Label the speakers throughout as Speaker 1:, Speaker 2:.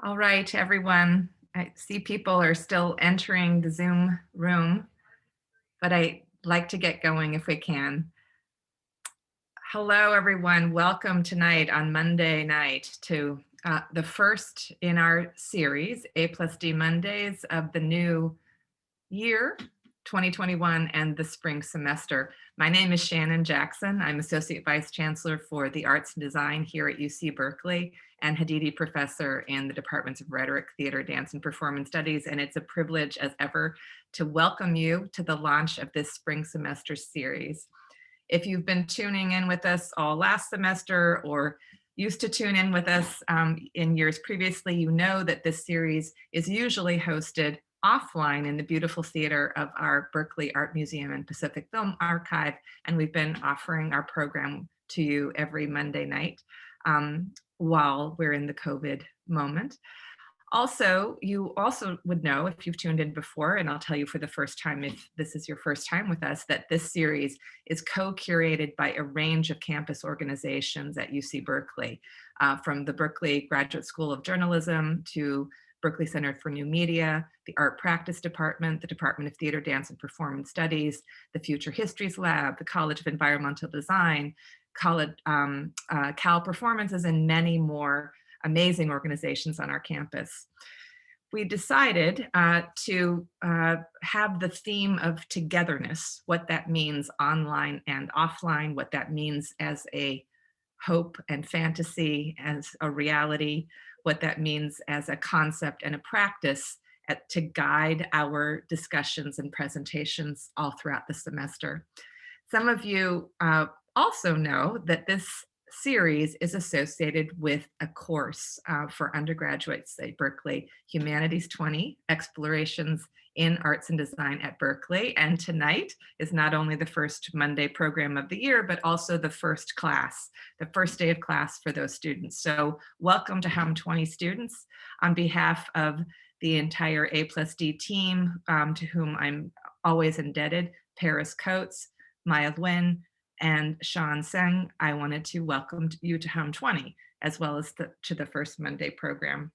Speaker 1: All right, everyone. I see people are still entering the Zoom room, but I'd like to get going if we can. Hello, everyone. Welcome tonight on Monday night to the first in our series, A+D Mondays of the new year, 2021, and the spring semester. My name is Shannon Jackson. I'm Associate Vice Chancellor for the Arts and Design here at UC Berkeley and Hadidi Professor in the Departments of Rhetoric, Theater, Dance, and Performance Studies. And it's a privilege as ever to welcome you to the launch of this spring semester series. If you've been tuning in with us all last semester or used to tune in with us in years previously, you know that this series is usually hosted offline in the beautiful theater of our Berkeley Art Museum and Pacific Film Archive, and we've been offering our program to you every Monday night while we're in the COVID moment. Also, you also would know if you've tuned in before, and I'll tell you for the first time if this is your first time with us, that this series is co-curated by a range of campus organizations at UC Berkeley, from the Berkeley Graduate School of Journalism to Berkeley Center for New Media, the Art Practice Department, the Department of Theater, Dance, and Performance Studies, the Future Histories Lab, the College of Environmental Design, Cal Performances, and many more amazing organizations on our campus. We decided to have the theme of togetherness, what that means online and offline, what that means as a hope and fantasy, as a reality, what that means as a concept and a practice to guide our discussions and presentations all throughout the semester. Some of you also know that this series is associated with a course for undergraduates at Berkeley, Humanities 20, Explorations in Arts and Design at Berkeley. And tonight is not only the first Monday program of the year, but also the first class, the first day of class for those students. So welcome to Hum 20 students. On behalf of the entire A+D team, to whom I'm always indebted, Paris Coates, Maya Nguyen, and Sean Seng, I wanted to welcome you to Hum 20, as well as to the first Monday program.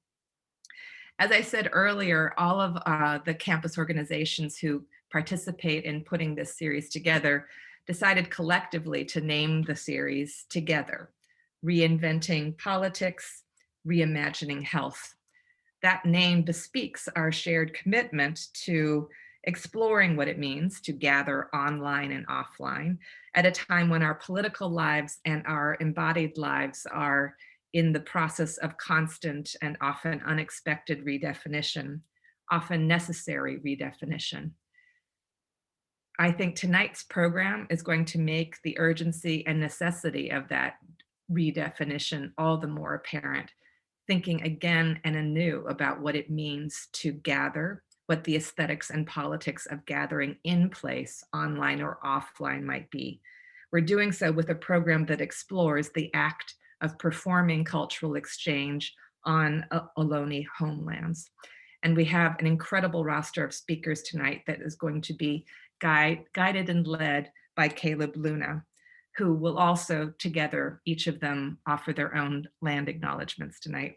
Speaker 1: As I said earlier, all of the campus organizations who participate in putting this series together decided collectively to name the series Together, Reinventing Politics, Reimagining Health. That name bespeaks our shared commitment to exploring what it means to gather online and offline at a time when our political lives and our embodied lives are in the process of constant and often unexpected redefinition, often necessary redefinition. I think tonight's program is going to make the urgency and necessity of that redefinition all the more apparent, thinking again and anew about what it means to gather, what the aesthetics and politics of gathering in place, online or offline, might be. We're doing so with a program that explores the act of performing cultural exchange on Ohlone Homelands. And we have an incredible roster of speakers tonight that is going to be guided and led by Caleb Luna, who will also together, each of them, offer their own land acknowledgements tonight.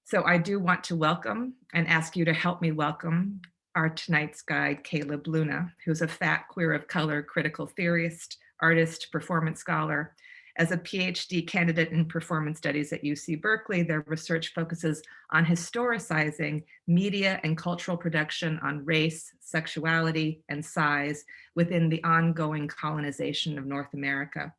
Speaker 1: So I do want to welcome and ask you to help me welcome our tonight's guide, Caleb Luna, who's a fat, queer of color critical theorist, artist, performance scholar. As a PhD candidate in performance studies at UC Berkeley, their research focuses on historicizing media and cultural production on race, sexuality, and size within the ongoing colonization of North America.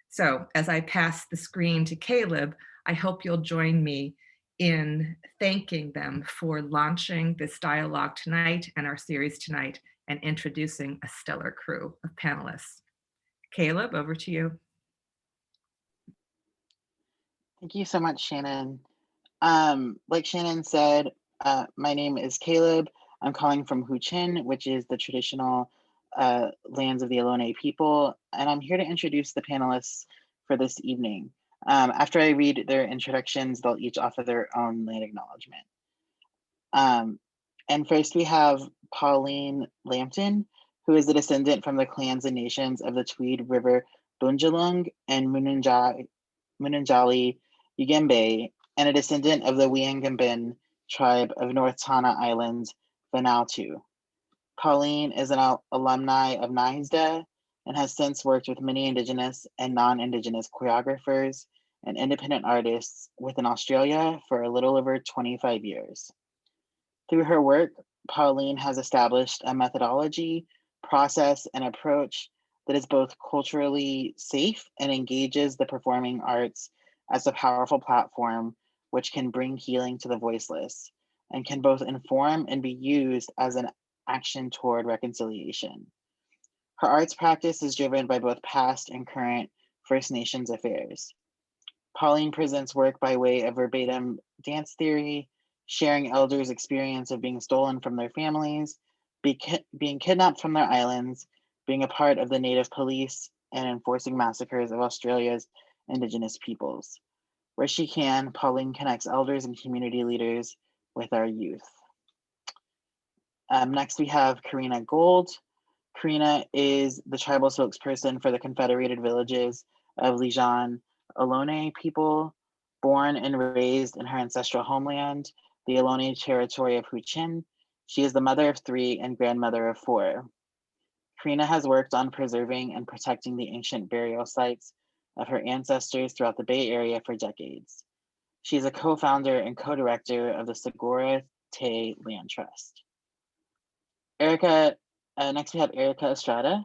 Speaker 1: So as I pass the screen to Caleb, I hope you'll join me in thanking them for launching this dialogue tonight and our series tonight and introducing a stellar crew of panelists. Caleb, over to you.
Speaker 2: Thank you so much, Shannon. Like Shannon said, my name is Caleb. I'm calling from Huichin, which is the traditional lands of the Ohlone people, and I'm here to introduce the panelists for this evening. After I read their introductions, they'll each offer their own land acknowledgement. And first we have Pauline Lampton, who is a descendant from the clans and nations of the Tweed River Bundjalung and Mununjali Ugembe and a descendant of the Wiangambin tribe of North Tana Island, Vanuatu. Pauline is an alumni of NISDA and has since worked with many Indigenous and non-Indigenous choreographers and independent artists within Australia for a little over 25 years. Through her work, Pauline has established a methodology, process, and approach that is both culturally safe and engages the performing arts as a powerful platform which can bring healing to the voiceless and can both inform and be used as an action toward reconciliation. Her arts practice is driven by both past and current First Nations affairs. Pauline presents work by way of verbatim dance theory, sharing elders' experience of being stolen from their families, being kidnapped from their islands, being a part of the Native police, and enforcing massacres of Australia's Indigenous peoples. Where she can, Pauline connects elders and community leaders with our youth. Next, we have Karina Gold. Karina is the tribal spokesperson for the Confederated Villages of Lijan Ohlone people, born and raised in her ancestral homeland, the Ohlone territory of Huichin. She is the mother of 3 and grandmother of 4. Karina has worked on preserving and protecting the ancient burial sites of her ancestors throughout the Bay Area for decades. She is a co-founder and co-director of the Segura Te Land Trust. Next we have Erica Estrada,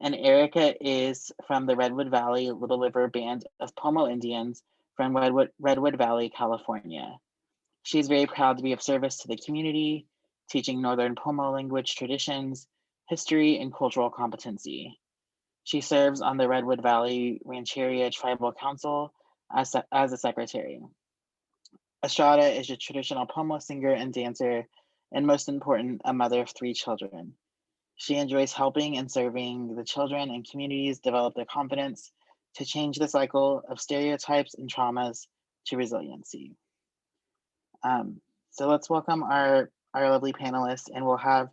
Speaker 2: and Erica is from the Redwood Valley Little River Band of Pomo Indians from Redwood Valley, California. She's very proud to be of service to the community, teaching Northern Pomo language traditions, history, and cultural competency. She serves on the Redwood Valley Rancheria Tribal Council as a secretary. Estrada is a traditional Pomo singer and dancer, and most important, a mother of 3 children. She enjoys helping and serving the children and communities develop their confidence to change the cycle of stereotypes and traumas to resiliency. So let's welcome our lovely panelists, and we'll have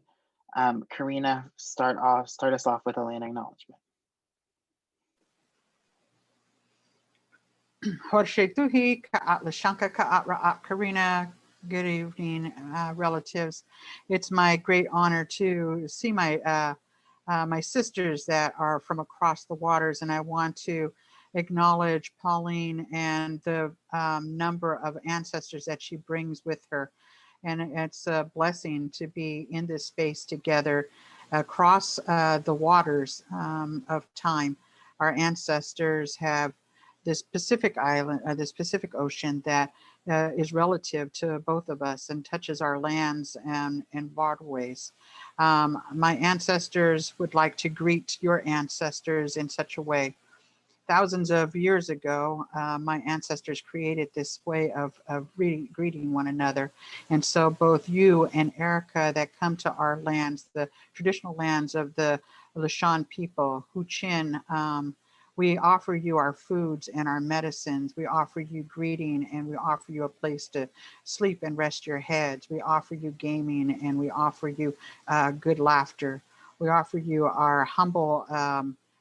Speaker 2: Karina start us off with a land acknowledgement.
Speaker 3: Horshetuhi Ka'atlashanka Ka'atra'at Karina. Good evening, relatives. It's my great honor to see my my sisters that are from across the waters, and I want to acknowledge Pauline and the number of ancestors that she brings with her. And it's a blessing to be in this space together across the waters of time. Our ancestors have this Pacific island, this Pacific Ocean that is relative to both of us and touches our lands and waterways. My ancestors would like to greet your ancestors in such a way. Thousands of years ago, my ancestors created this way of greeting one another. And so both you and Erica that come to our lands, the traditional lands of the Lishan people, Huichin, we offer you our foods and our medicines. We offer you greeting, and we offer you a place to sleep and rest your heads. We offer you gaming, and we offer you good laughter. We offer you our humble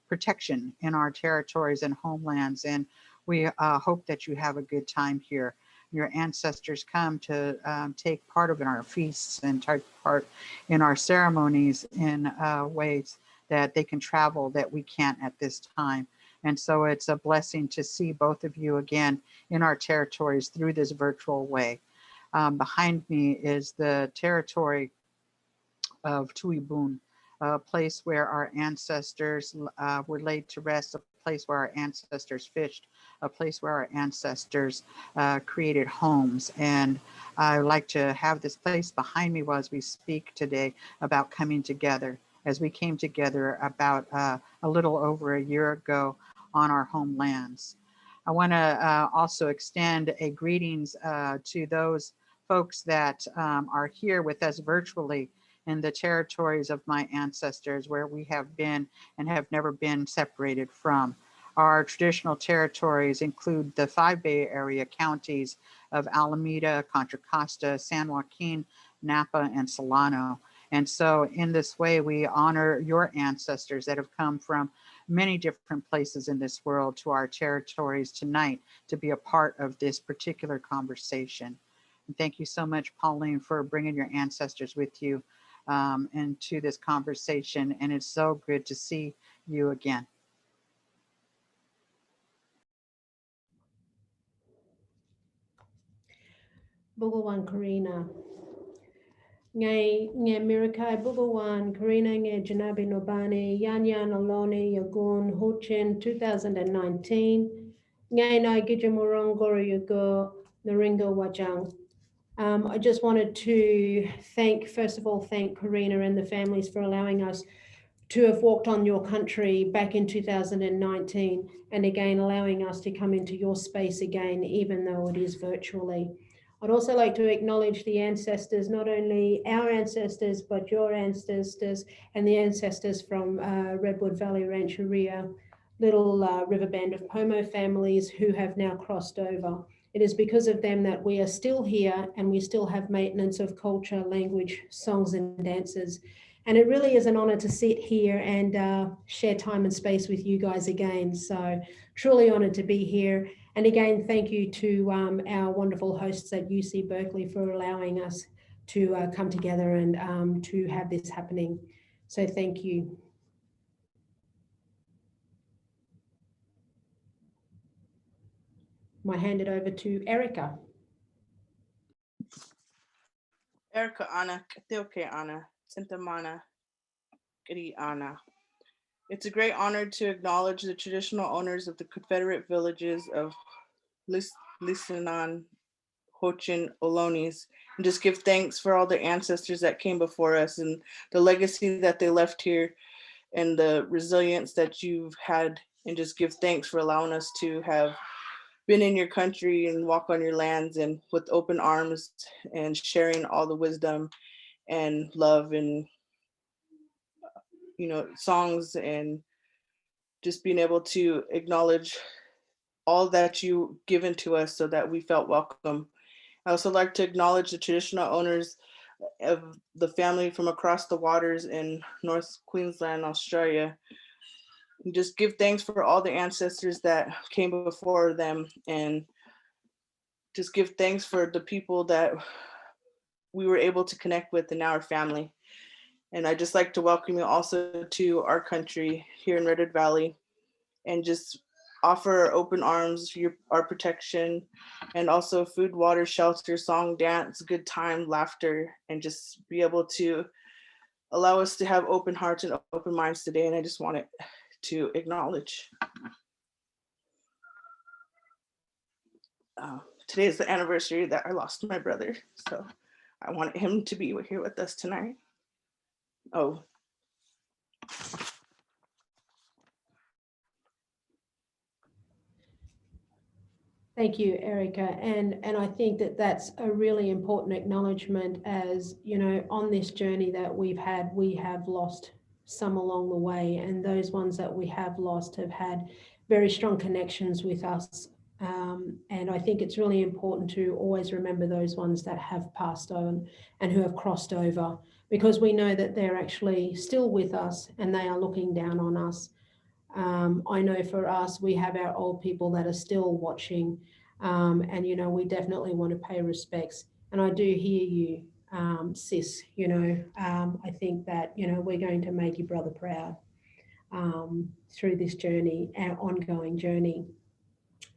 Speaker 3: protection in our territories and homelands, and we hope that you have a good time here. Your ancestors come to take part in our feasts and take part in our ceremonies in ways that they can travel that we can't at this time. And so it's a blessing to see both of you again in our territories through this virtual way. Behind me is the territory of Tuibun, a place where our ancestors were laid to rest, a place where our ancestors fished, a place where our ancestors created homes. And I like to have this place behind me as we speak today about coming together, as we came together about a little over a year ago on our homelands. I want to also extend a greetings to those folks that are here with us virtually in the territories of my ancestors, where we have been and have never been separated from. Our traditional territories include the 5 Bay Area counties of Alameda, Contra Costa, San Joaquin, Napa, and Solano. And so in this way, we honor your ancestors that have come from many different places in this world to our territories tonight to be a part of this particular conversation. And thank you so much, Pauline, for bringing your ancestors with you into this conversation. And it's so good to see you again.
Speaker 4: Bugawan Karina. Ngay Miriki Bugawan Karina Ngay Janabi Nobani Yanyan Ohlone Yagun Huichin 2019. Ngay na Gijamurong Goro Yago Naringo Wajang. I just wanted to first of all, thank Karina and the families for allowing us to have walked on your country back in 2019, and again, allowing us to come into your space again, even though it is virtually. I'd also like to acknowledge the ancestors, not only our ancestors, but your ancestors and the ancestors from Redwood Valley Rancheria, little river band of Pomo families who have now crossed over. It is because of them that we are still here and we still have maintenance of culture, language, songs and dances. And it really is an honor to sit here and share time and space with you guys again. So truly honored to be here. And again, thank you to our wonderful hosts at UC Berkeley for allowing us to come together and to have this happening. So thank you. I hand it over to Erica.
Speaker 5: Erica Ana, Katilke Ana, Sintamana, Giri Ana. It's a great honor to acknowledge the traditional owners of the Confederate villages of Lisanan, Huichin, Ohlones, and just give thanks for all the ancestors that came before us and the legacy that they left here and the resilience that you've had, and just give thanks for allowing us to have been in your country and walk on your lands and with open arms and sharing all the wisdom and love and songs, and just being able to acknowledge all that you given to us so that we felt welcome. I also like to acknowledge the traditional owners of the family from across the waters in North Queensland, Australia. And just give thanks for all the ancestors that came before them, and just give thanks for the people that we were able to connect with in our family. And I just like to welcome you also to our country here in Redwood Valley, and just offer open arms, our protection, and also food, water, shelter, song, dance, good time, laughter, and just be able to allow us to have open hearts and open minds today. And I just wanted to acknowledge. Today is the anniversary that I lost my brother, so I wanted him to be here with us tonight. Oh.
Speaker 4: Thank you, Erica. And I think that that's a really important acknowledgement, as on this journey that we've had, we have lost some along the way, and those ones that we have lost have had very strong connections with us. And I think it's really important to always remember those ones that have passed on and who have crossed over, because we know that they're actually still with us and they are looking down on us. I know for us, we have our old people that are still watching, and we definitely want to pay respects. And I do hear you, sis. I think that we're going to make your brother proud through this journey, our ongoing journey.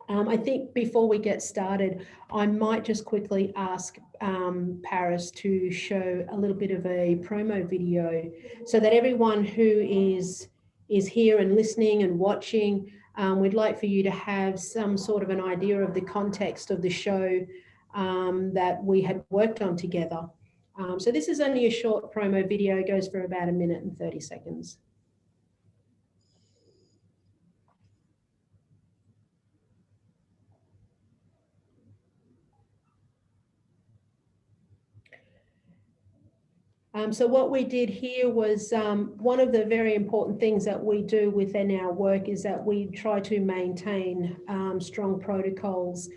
Speaker 4: I think before we get started, I might just quickly ask Paris to show a little bit of a promo video so that everyone who is here and listening and watching, we'd like for you to have some sort of an idea of the context of the show that we had worked on together. So this is only a short promo video, it goes for about 1 minute and 30 seconds. So what we did here was one of the very important things that we do within our work is that we try to maintain strong protocols.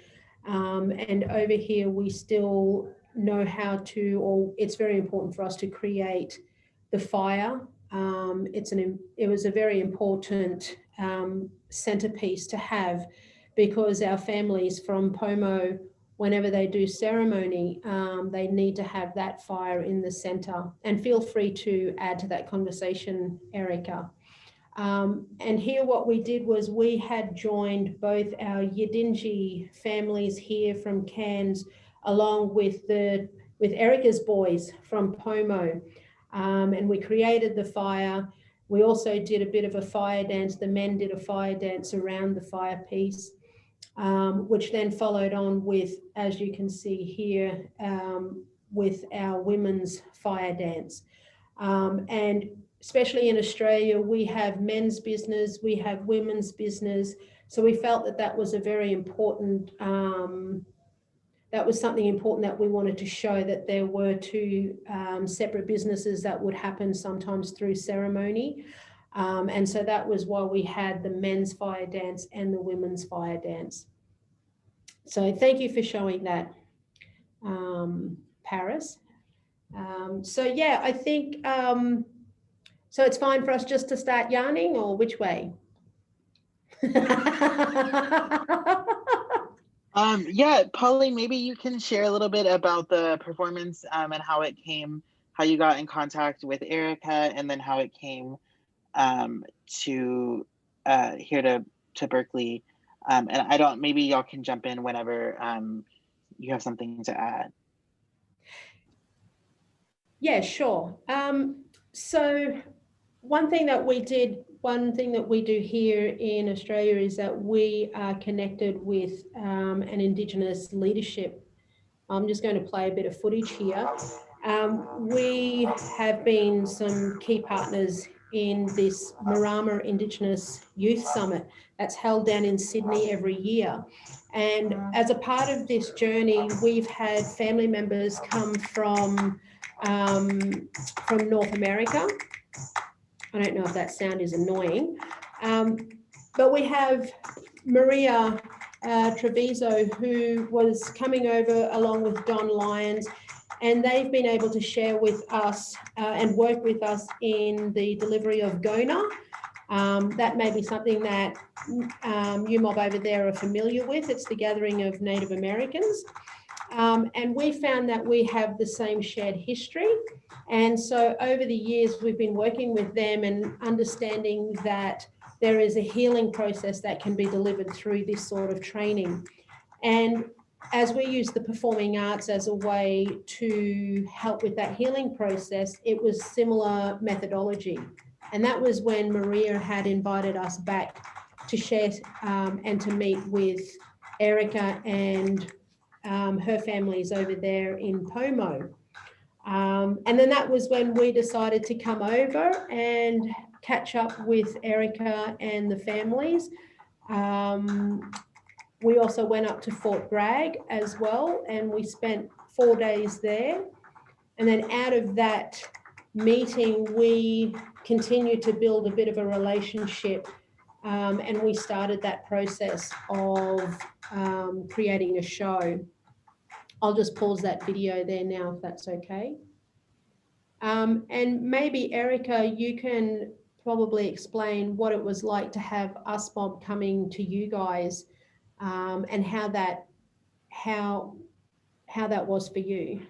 Speaker 4: And over here, we still know how to, or it's very important for us to create the fire. It was a very important centerpiece to have, because our families from Pomo, whenever they do ceremony, they need to have that fire in the center. And feel free to add to that conversation, Erica. And here what we did was we had joined both our Yidinji families here from Cairns, along with Erica's boys from Pomo. And we created the fire. We also did a bit of a fire dance. The men did a fire dance around the fire piece, which then followed on with, as you can see here, with our women's fire dance. And especially in Australia, we have men's business, we have women's business. So we felt that that was a very important, that was something important that we wanted to show, that there were two separate businesses that would happen sometimes through ceremony. And so that was why we had the men's fire dance and the women's fire dance. So thank you for showing that, Paris. So yeah, I think, so it's fine for us just to start yarning, or which way?
Speaker 2: Yeah, Pauline, maybe you can share a little bit about the performance and how it came, how you got in contact with Erica, and then how it came to here to Berkeley. And maybe y'all can jump in whenever you have something to add.
Speaker 4: Yeah, sure. So one thing that we do here in Australia is that we are connected with an Indigenous leadership. I'm just going to play a bit of footage here. We have been some key partners in this Marama Indigenous Youth Summit that's held down in Sydney every year. And as a part of this journey, we've had family members come from North America. I don't know if that sound is annoying, but we have Maria Treviso, who was coming over along with Don Lyons, and they've been able to share with us and work with us in the delivery of Gona. That may be something that you mob over there are familiar with. It's the gathering of Native Americans. And we found that we have the same shared history. And so over the years, we've been working with them and understanding that there is a healing process that can be delivered through this sort of training. And as we use the performing arts as a way to help with that healing process, it was similar methodology. And that was when Maria had invited us back to share and to meet with Erica and her family's over there in Pomo. And then that was when we decided to come over and catch up with Erica and the families. We also went up to Fort Bragg as well, and we spent 4 days there. And then out of that meeting, we continued to build a bit of a relationship, and we started that process of creating a show. I'll just pause that video there now, if that's okay. And maybe Erica, you can probably explain what it was like to have us mob coming to you guys, and how that was for you.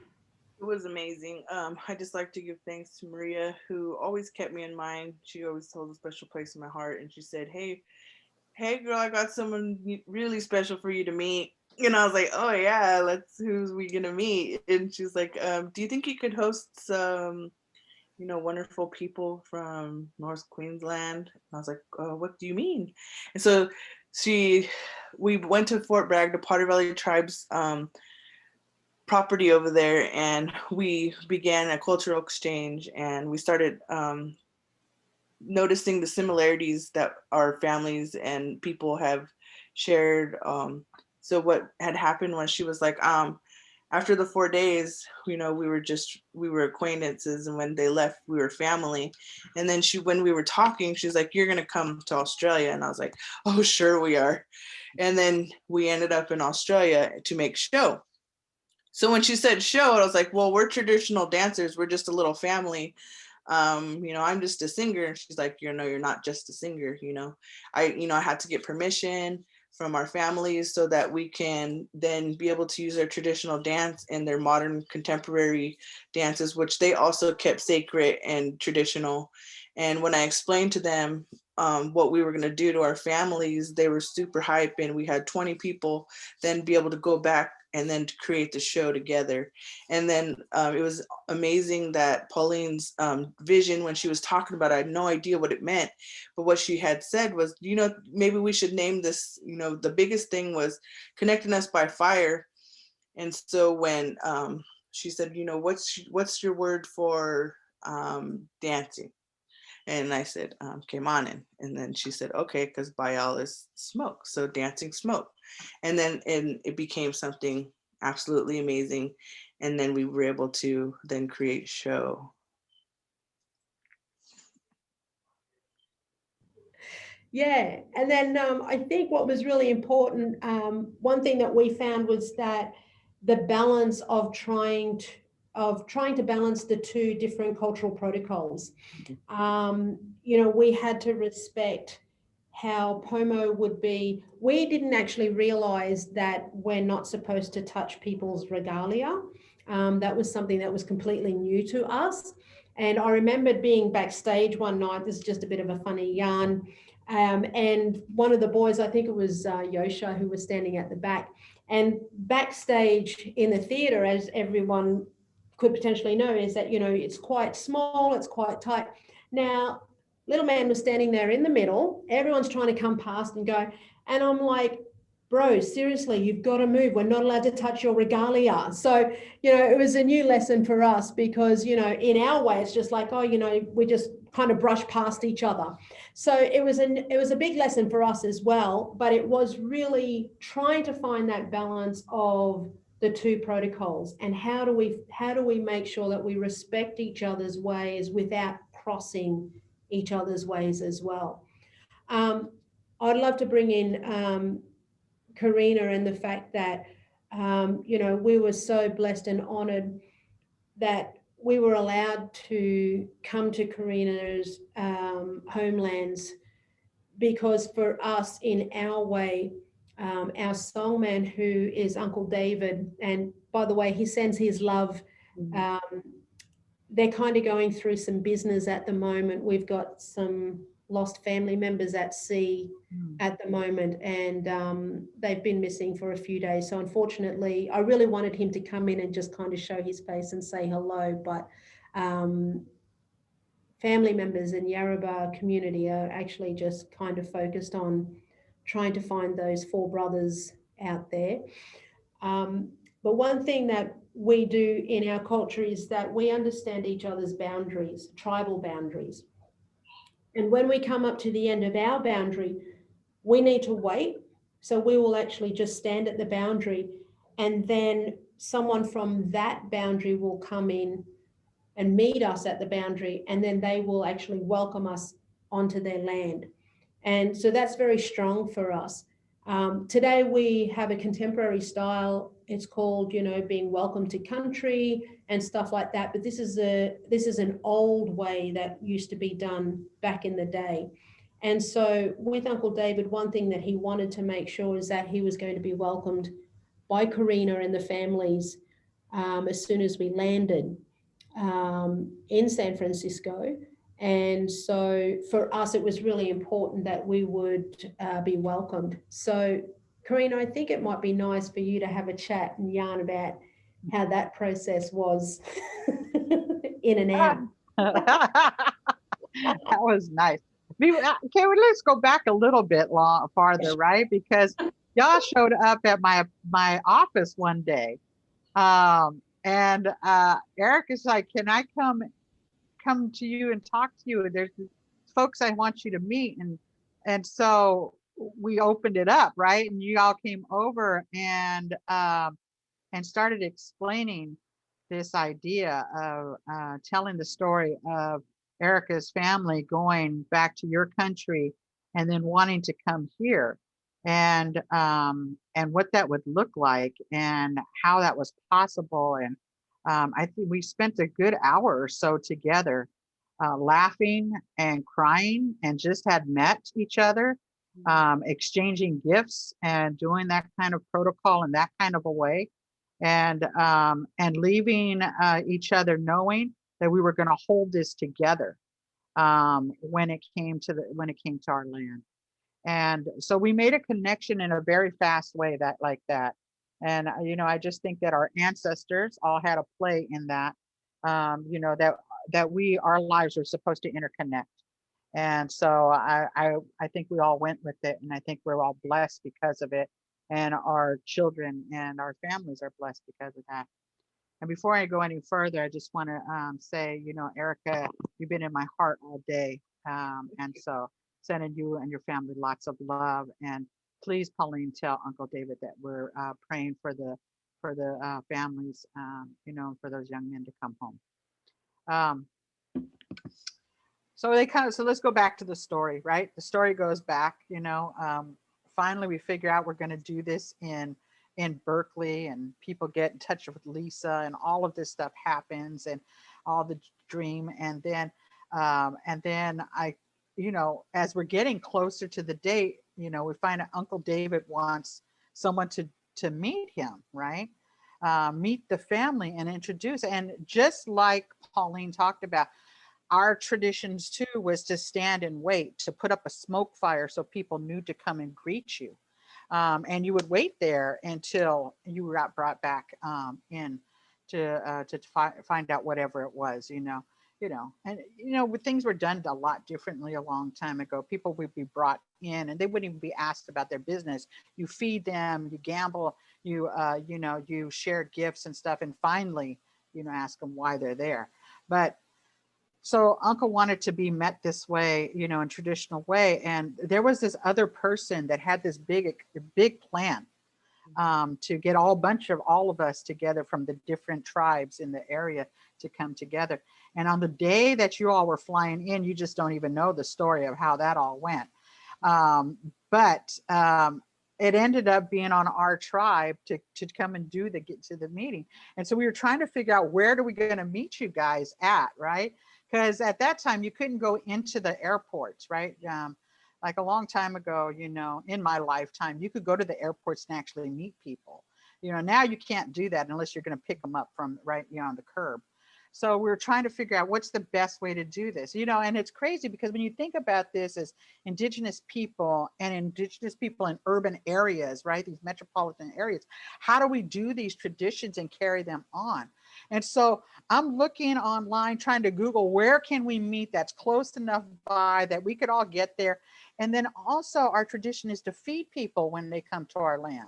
Speaker 5: It was amazing. I just like to give thanks to Maria, who always kept me in mind. She always held a special place in my heart, and she said, hey girl, I got someone really special for you to meet. And I was like, oh yeah, who's we gonna meet? And she's like, do you think you could host some, wonderful people from North Queensland? And I was like, what do you mean? And so we went to Fort Bragg, the Potter Valley Tribe's property over there, and we began a cultural exchange, and we started noticing the similarities that our families and people have shared. So what had happened was she was like, after the 4 days, we were acquaintances, and when they left, we were family. And then when we were talking, she's like, you're gonna come to Australia. And I was like, oh, sure we are. And then we ended up in Australia to make show. So when she said show, I was like, well, we're traditional dancers. We're just a little family. I'm just a singer. And she's like, you're not just a singer. I had to get permission from our families so that we can then be able to use their traditional dance in their modern contemporary dances, which they also kept sacred and traditional. And when I explained to them what we were going to do to our families, they were super hype, and we had 20 people then be able to go back and then to create the show together. And then it was amazing that Pauline's vision, when she was talking about it, I had no idea what it meant, but what she had said was, maybe we should name this, the biggest thing was connecting us by fire. And so when she said, what's your word for dancing? And I said, Kaymanen. And then she said, okay, because Bayal is smoke. So dancing smoke. And then it became something absolutely amazing. And then we were able to then create show.
Speaker 4: Yeah, and then I think what was really important, one thing that we found was that the balance of trying to balance the two different cultural protocols. We had to respect how Pomo would be. We didn't actually realize that we're not supposed to touch people's regalia. That was something that was completely new to us. And I remembered being backstage one night. This is just a bit of a funny yarn. And one of the boys, I think it was Yosha, who was standing at the back. And backstage in the theatre, as everyone could potentially know, is that, it's quite small, it's quite tight. Now, little man was standing there in the middle. Everyone's trying to come past and go. And I'm like, bro, seriously, you've got to move. We're not allowed to touch your regalia. So, it was a new lesson for us because, in our way, it's just like, we just kind of brush past each other. So it was a big lesson for us as well, but it was really trying to find that balance of the two protocols and how do we make sure that we respect each other's ways without crossing each other's ways as well. I'd love to bring in Karina and the fact that, we were so blessed and honored that we were allowed to come to Karina's homelands, because for us, in our way, our songman, who is Uncle David, and by the way, he sends his love. They're kind of going through some business at the moment. We've got some lost family members at sea at the moment, and they've been missing for a few days. So unfortunately, I really wanted him to come in and just kind of show his face and say hello, but family members in Yarrabah community are actually just kind of focused on trying to find those 4 brothers out there. But one thing that we do in our culture is that we understand each other's boundaries, tribal boundaries. And when we come up to the end of our boundary, we need to wait. So we will actually just stand at the boundary, and then someone from that boundary will come in and meet us at the boundary, and then they will actually welcome us onto their land. And so that's very strong for us. Today we have a contemporary style. It's called, being welcome to country and stuff like that. But this is an old way that used to be done back in the day. And so with Uncle David, one thing that he wanted to make sure is that he was going to be welcomed by Karina and the families as soon as we landed in San Francisco. And so for us, it was really important that we would be welcomed. So Karina, I think it might be nice for you to have a chat and yarn about how that process was in and out.
Speaker 3: That was nice. Okay, well, let's go back a little bit farther, right? Because y'all showed up at my office one day, and Eric is like, "Can I come to you and talk to you? There's folks I want you to meet," and so we opened it up, right? And you all came over and started explaining this idea of telling the story of Erica's family going back to your country and then wanting to come here. and what that would look like and how that was possible. And I think we spent a good hour or so together, laughing and crying, and just had met each other, exchanging gifts and doing that kind of protocol in that kind of a way, and leaving each other knowing that we were going to hold this together when it came to our land. And so we made a connection in a very fast way, that like that. And I just think that our ancestors all had a play in that. That our lives are supposed to interconnect. And so I think we all went with it, and I think we're all blessed because of it. And our children and our families are blessed because of that. And before I go any further, I just want to say, Erica, you've been in my heart all day. And so sending you and your family lots of love. And please, Pauline, tell Uncle David that we're praying for the families, for those young men to come home. So let's go back to the story, right? The story goes back, finally we figure out we're going to do this in Berkeley, and people get in touch with Lisa, and all of this stuff happens, and all the dream. And then I, as we're getting closer to the date, we find out Uncle David wants someone to meet him, right? Meet the family and introduce. And just like Pauline talked about, our traditions too was to stand and wait, to put up a smoke fire so people knew to come and greet you. And you would wait there until you got brought back in to find out whatever it was, and things were done a lot differently a long time ago. People would be brought in, and they wouldn't even be asked about their business. You feed them, you gamble, you share gifts and stuff, and finally, ask them why they're there. But so Uncle wanted to be met this way, in traditional way. And there was this other person that had this big plan to get all of us together from the different tribes in the area to come together. And on the day that you all were flying in, you just don't even know the story of how that all went. But it ended up being on our tribe to come and get to the meeting. And so we were trying to figure out, where are we going to meet you guys at, right? Because at that time you couldn't go into the airports, right? Like a long time ago, in my lifetime, you could go to the airports and actually meet people. Now you can't do that unless you're going to pick them up from right on the curb. So we're trying to figure out what's the best way to do this, and it's crazy because when you think about this as Indigenous people in urban areas, right? These metropolitan areas, how do we do these traditions and carry them on? And so I'm looking online, trying to Google, where can we meet that's close enough by that we could all get there. And then also our tradition is to feed people when they come to our land,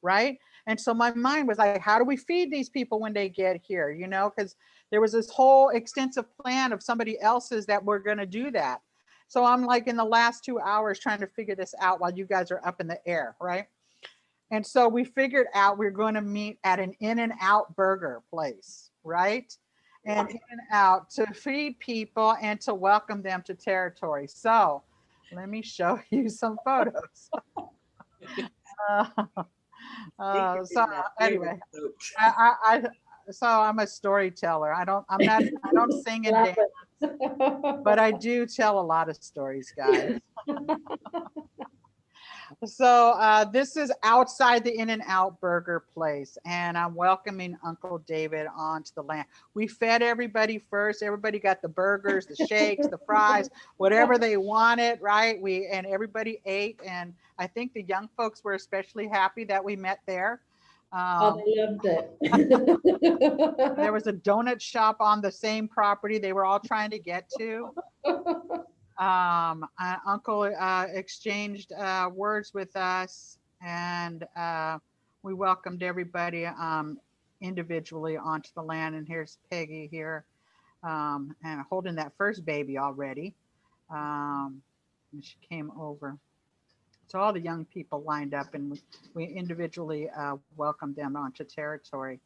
Speaker 3: right? And so my mind was like, how do we feed these people when they get here? Because there was this whole extensive plan of somebody else's that we're going to do that. So I'm like in the last 2 hours trying to figure this out while you guys are up in the air, right? And so we figured out we're going to meet at an In-N-Out burger place, right? And In-N-Out to feed people and to welcome them to territory. So let me show you some photos. So anyway, so I'm a storyteller. I don't sing and dance, but I do tell a lot of stories, guys. So this is outside the In-N-Out burger place, and I'm welcoming Uncle David onto the land. We fed everybody first. Everybody got the burgers, the shakes, the fries, whatever they wanted, right? And everybody ate, and I think the young folks were especially happy that we met there.
Speaker 4: Oh, they loved it.
Speaker 3: There was a donut shop on the same property they were all trying to get to. Uncle exchanged words with us, and we welcomed everybody individually onto the land. And here's Peggy here, and holding that first baby already. And she came over. So all the young people lined up, and we individually welcomed them onto territory.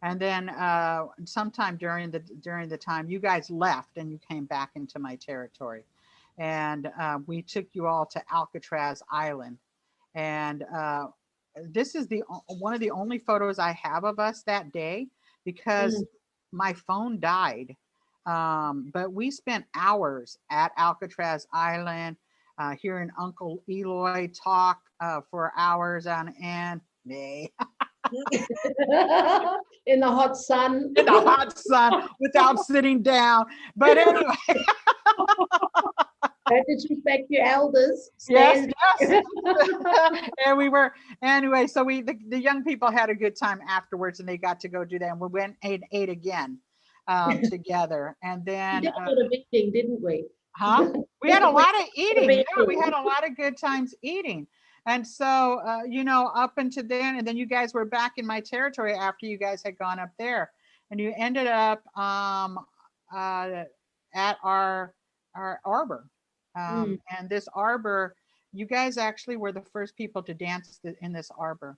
Speaker 3: And then sometime during the time you guys left and you came back into my territory. And we took you all to Alcatraz Island. And this is one of the only photos I have of us that day, because my phone died. But we spent hours at Alcatraz Island, hearing Uncle Eloy talk for hours on end. Nay.
Speaker 4: In the hot sun.
Speaker 3: In the hot sun without sitting down. But anyway.
Speaker 4: Don't disrespect your elders.
Speaker 3: Yes, yes. And we were, anyway, so the young people had a good time afterwards, and they got to go do that. And we went and ate again together. And
Speaker 4: We
Speaker 3: then,
Speaker 4: did a lot of eating, didn't we?
Speaker 3: huh? We had a lot of eating. Yeah, we had a lot of good times eating. And so, you know, up until then, and then you guys were back in my territory after you guys had gone up there, and you ended up at our arbor. And this arbor, you guys actually were the first people to dance in this arbor.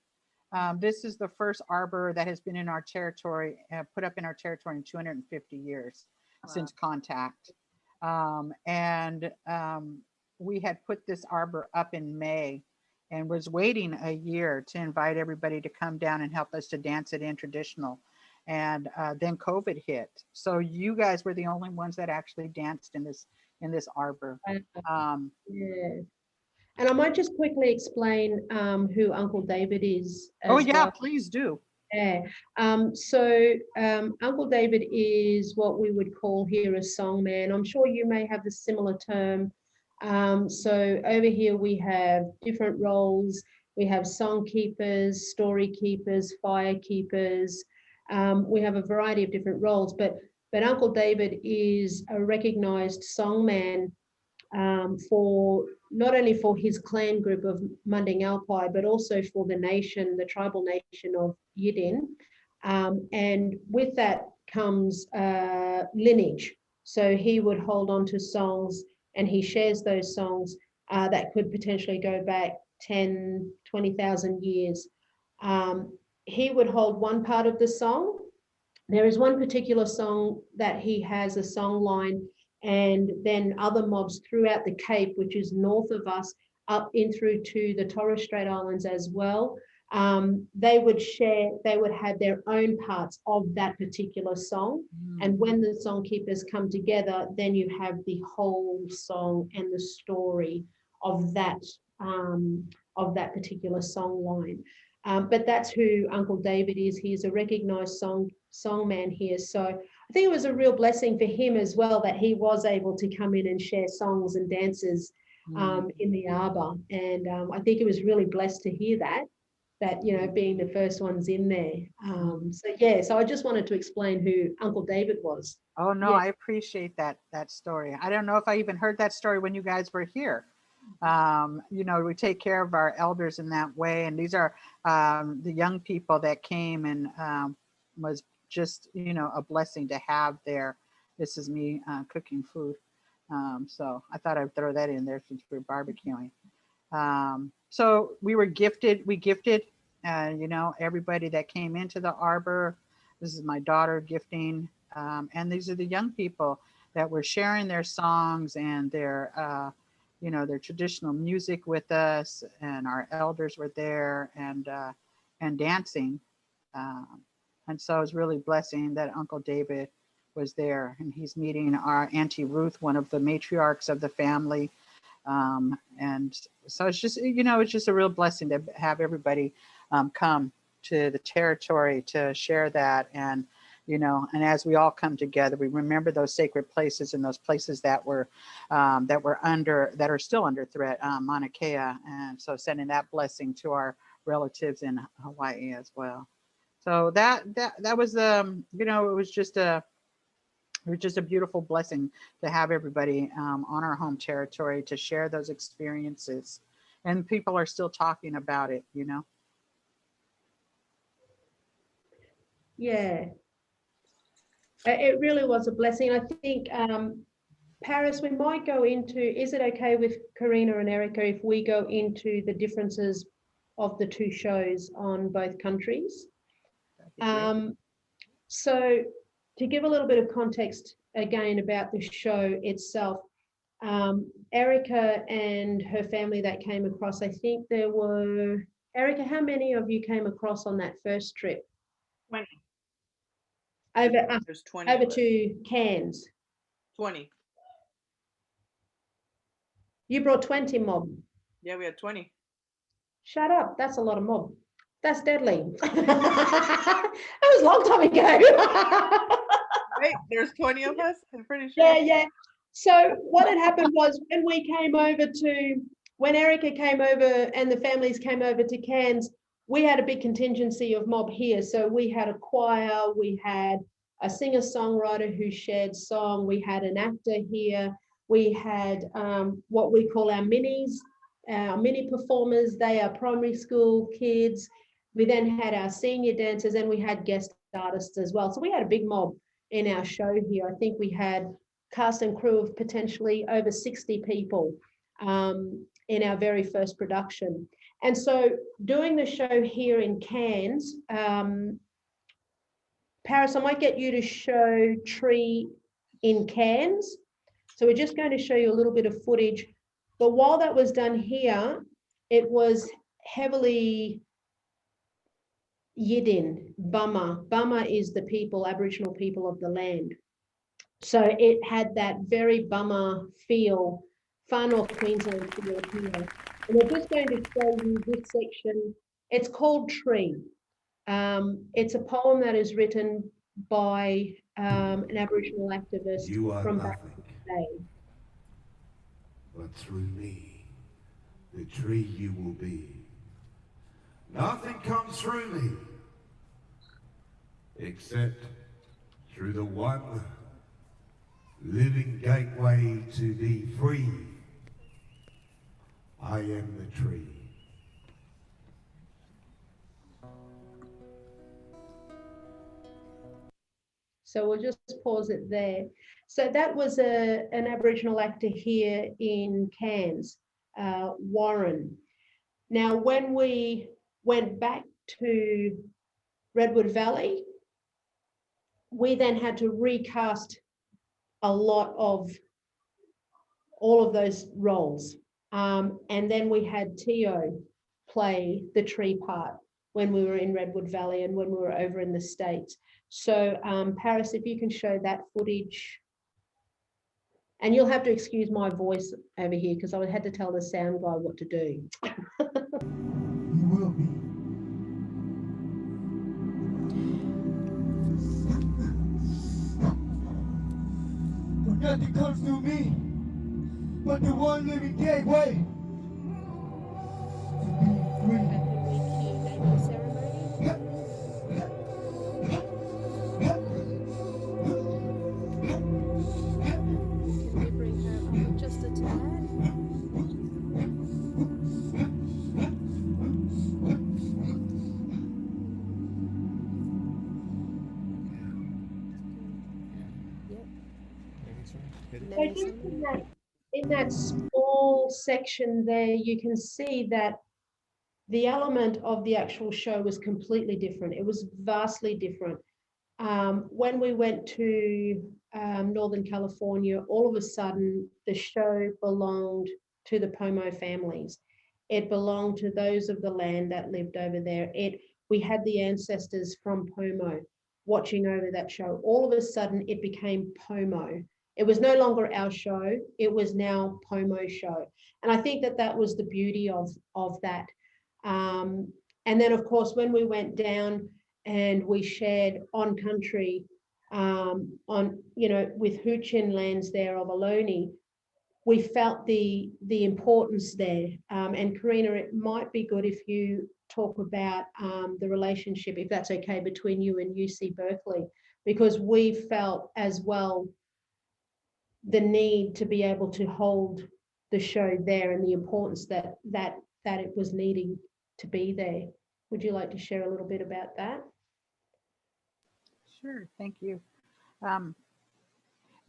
Speaker 3: This is the first arbor that has been in our territory, put up in our territory in 250 years since contact. We had put this arbor up in May and was waiting a year to invite everybody to come down and help us to dance it in traditional. And then COVID hit. So you guys were the only ones that actually danced in this arbor.
Speaker 4: Yeah. And I might just quickly explain who Uncle David is.
Speaker 3: Oh yeah,
Speaker 4: well.
Speaker 3: please do.
Speaker 4: Yeah. Uncle David is what we would call here a songman. I'm sure you may have the similar term. So over here we have different roles. We have song keepers, story keepers, fire keepers. We have a variety of different roles, but Uncle David is a recognized songman for not only for his clan group of Munding Alpi, but also for the nation, the tribal nation of Yidin. And with that comes lineage. So he would hold on to songs, and he shares those songs that could potentially go back 10, 20,000 years. He would hold one part of the song. There is one particular song that he has a song line, and then other mobs throughout the Cape, which is north of us, up in through to the Torres Strait Islands as well. They would have their own parts of that particular song. And when the song keepers come together, then you have the whole song and the story of that particular song line. But that's who Uncle David is. He's a recognized songman here. So I think it was a real blessing for him as well that he was able to come in and share songs and dances in the arbor. And I think it was really blessed to hear that, you know, being the first ones in there. So I just wanted to explain who Uncle David was.
Speaker 3: Oh no,
Speaker 4: Yeah.
Speaker 3: I appreciate that story. I don't know if I even heard that story when you guys were here. You know, we take care of our elders in that way, and these are the young people that came, and was just, you know, a blessing to have there. This is me cooking food, so I thought I'd throw that in there since we're barbecuing. So we gifted, you know, everybody that came into the arbor. This is my daughter gifting, and these are the young people that were sharing their songs and their you know, their traditional music with us, and our elders were there and dancing. And so it was really blessing that Uncle David was there, and he's meeting our Auntie Ruth, one of the matriarchs of the family. And so it's just, you know, it's just a real blessing to have everybody come to the territory to share that. And, you know, and as we all come together, we remember those sacred places and those places that were that are still under threat, Mauna Kea. And so sending that blessing to our relatives in Hawaii as well. So that was, you know, it was just a beautiful blessing to have everybody on our home territory to share those experiences. And people are still talking about it, you know.
Speaker 4: Yeah. It really was a blessing. I think, Paris, we might go into, is it okay with Karina and Erica if we go into the differences of the two shows on both countries? So to give a little bit of context again about the show itself, Erica and her family that came across, I think there were, Erica, how many of you came across on that first trip?
Speaker 5: 20.
Speaker 4: Over,
Speaker 5: There's 20
Speaker 4: over
Speaker 5: of us.
Speaker 4: to Cairns.
Speaker 5: 20.
Speaker 4: You brought 20 mob.
Speaker 5: Yeah, we had 20.
Speaker 4: Shut up. That's a lot of mob. That's deadly. That was a long time ago.
Speaker 5: Right? There's 20 of us. I'm pretty sure.
Speaker 4: Yeah. So what had happened was when Erica came over and the families came over to Cairns, we had a big contingency of mob here. So we had a choir, we had a singer-songwriter who shared song, we had an actor here, we had what we call our minis, our mini performers. They are primary school kids. We then had our senior dancers and we had guest artists as well. So we had a big mob in our show here. I think we had cast and crew of potentially over 60 people in our very first production. And so doing the show here in Cairns, Paris, I might get you to show Tree in Cairns. So we're just going to show you a little bit of footage. But while that was done here, it was heavily Yidin, Bama. Bama is the people, Aboriginal people of the land. So it had that very Bama feel, far north Queensland feel here. And we're just going to show you this section. It's called Tree. It's a poem that is written by an Aboriginal activist from back in the day.
Speaker 6: But through me, the tree you will be. Nothing comes through me, except through the one living gateway to be free. I am the tree.
Speaker 4: So we'll just pause it there. So that was an Aboriginal actor here in Cairns, Warren. Now, when we went back to Redwood Valley, we then had to recast a lot of all of those roles. And then we had Tio play the tree part when we were in Redwood Valley and when we were over in the States. So Paris, if you can show that footage. And you'll have to excuse my voice over here because I had to tell the sound guy what to do.
Speaker 6: You will be. For nothing comes through me, but the one living gateway. To be free.
Speaker 4: So just in that small section there, you can see that the element of the actual show was completely different. It was vastly different. When we went to Northern California, all of a sudden the show belonged to the Pomo families. It belonged to those of the land that lived over there. We had the ancestors from Pomo watching over that show. All of a sudden it became Pomo. It was no longer our show. It was now Pomo show. And I think that that was the beauty of that. And then of course, when we went down and we shared on country with Huichin lands there of Ohlone, we felt the importance there. And Karina, it might be good if you talk about the relationship, if that's okay, between you and UC Berkeley, because we felt as well the need to be able to hold the show there and the importance that it was needing to be there. Would you like to share a little bit about that?
Speaker 3: Sure, thank you.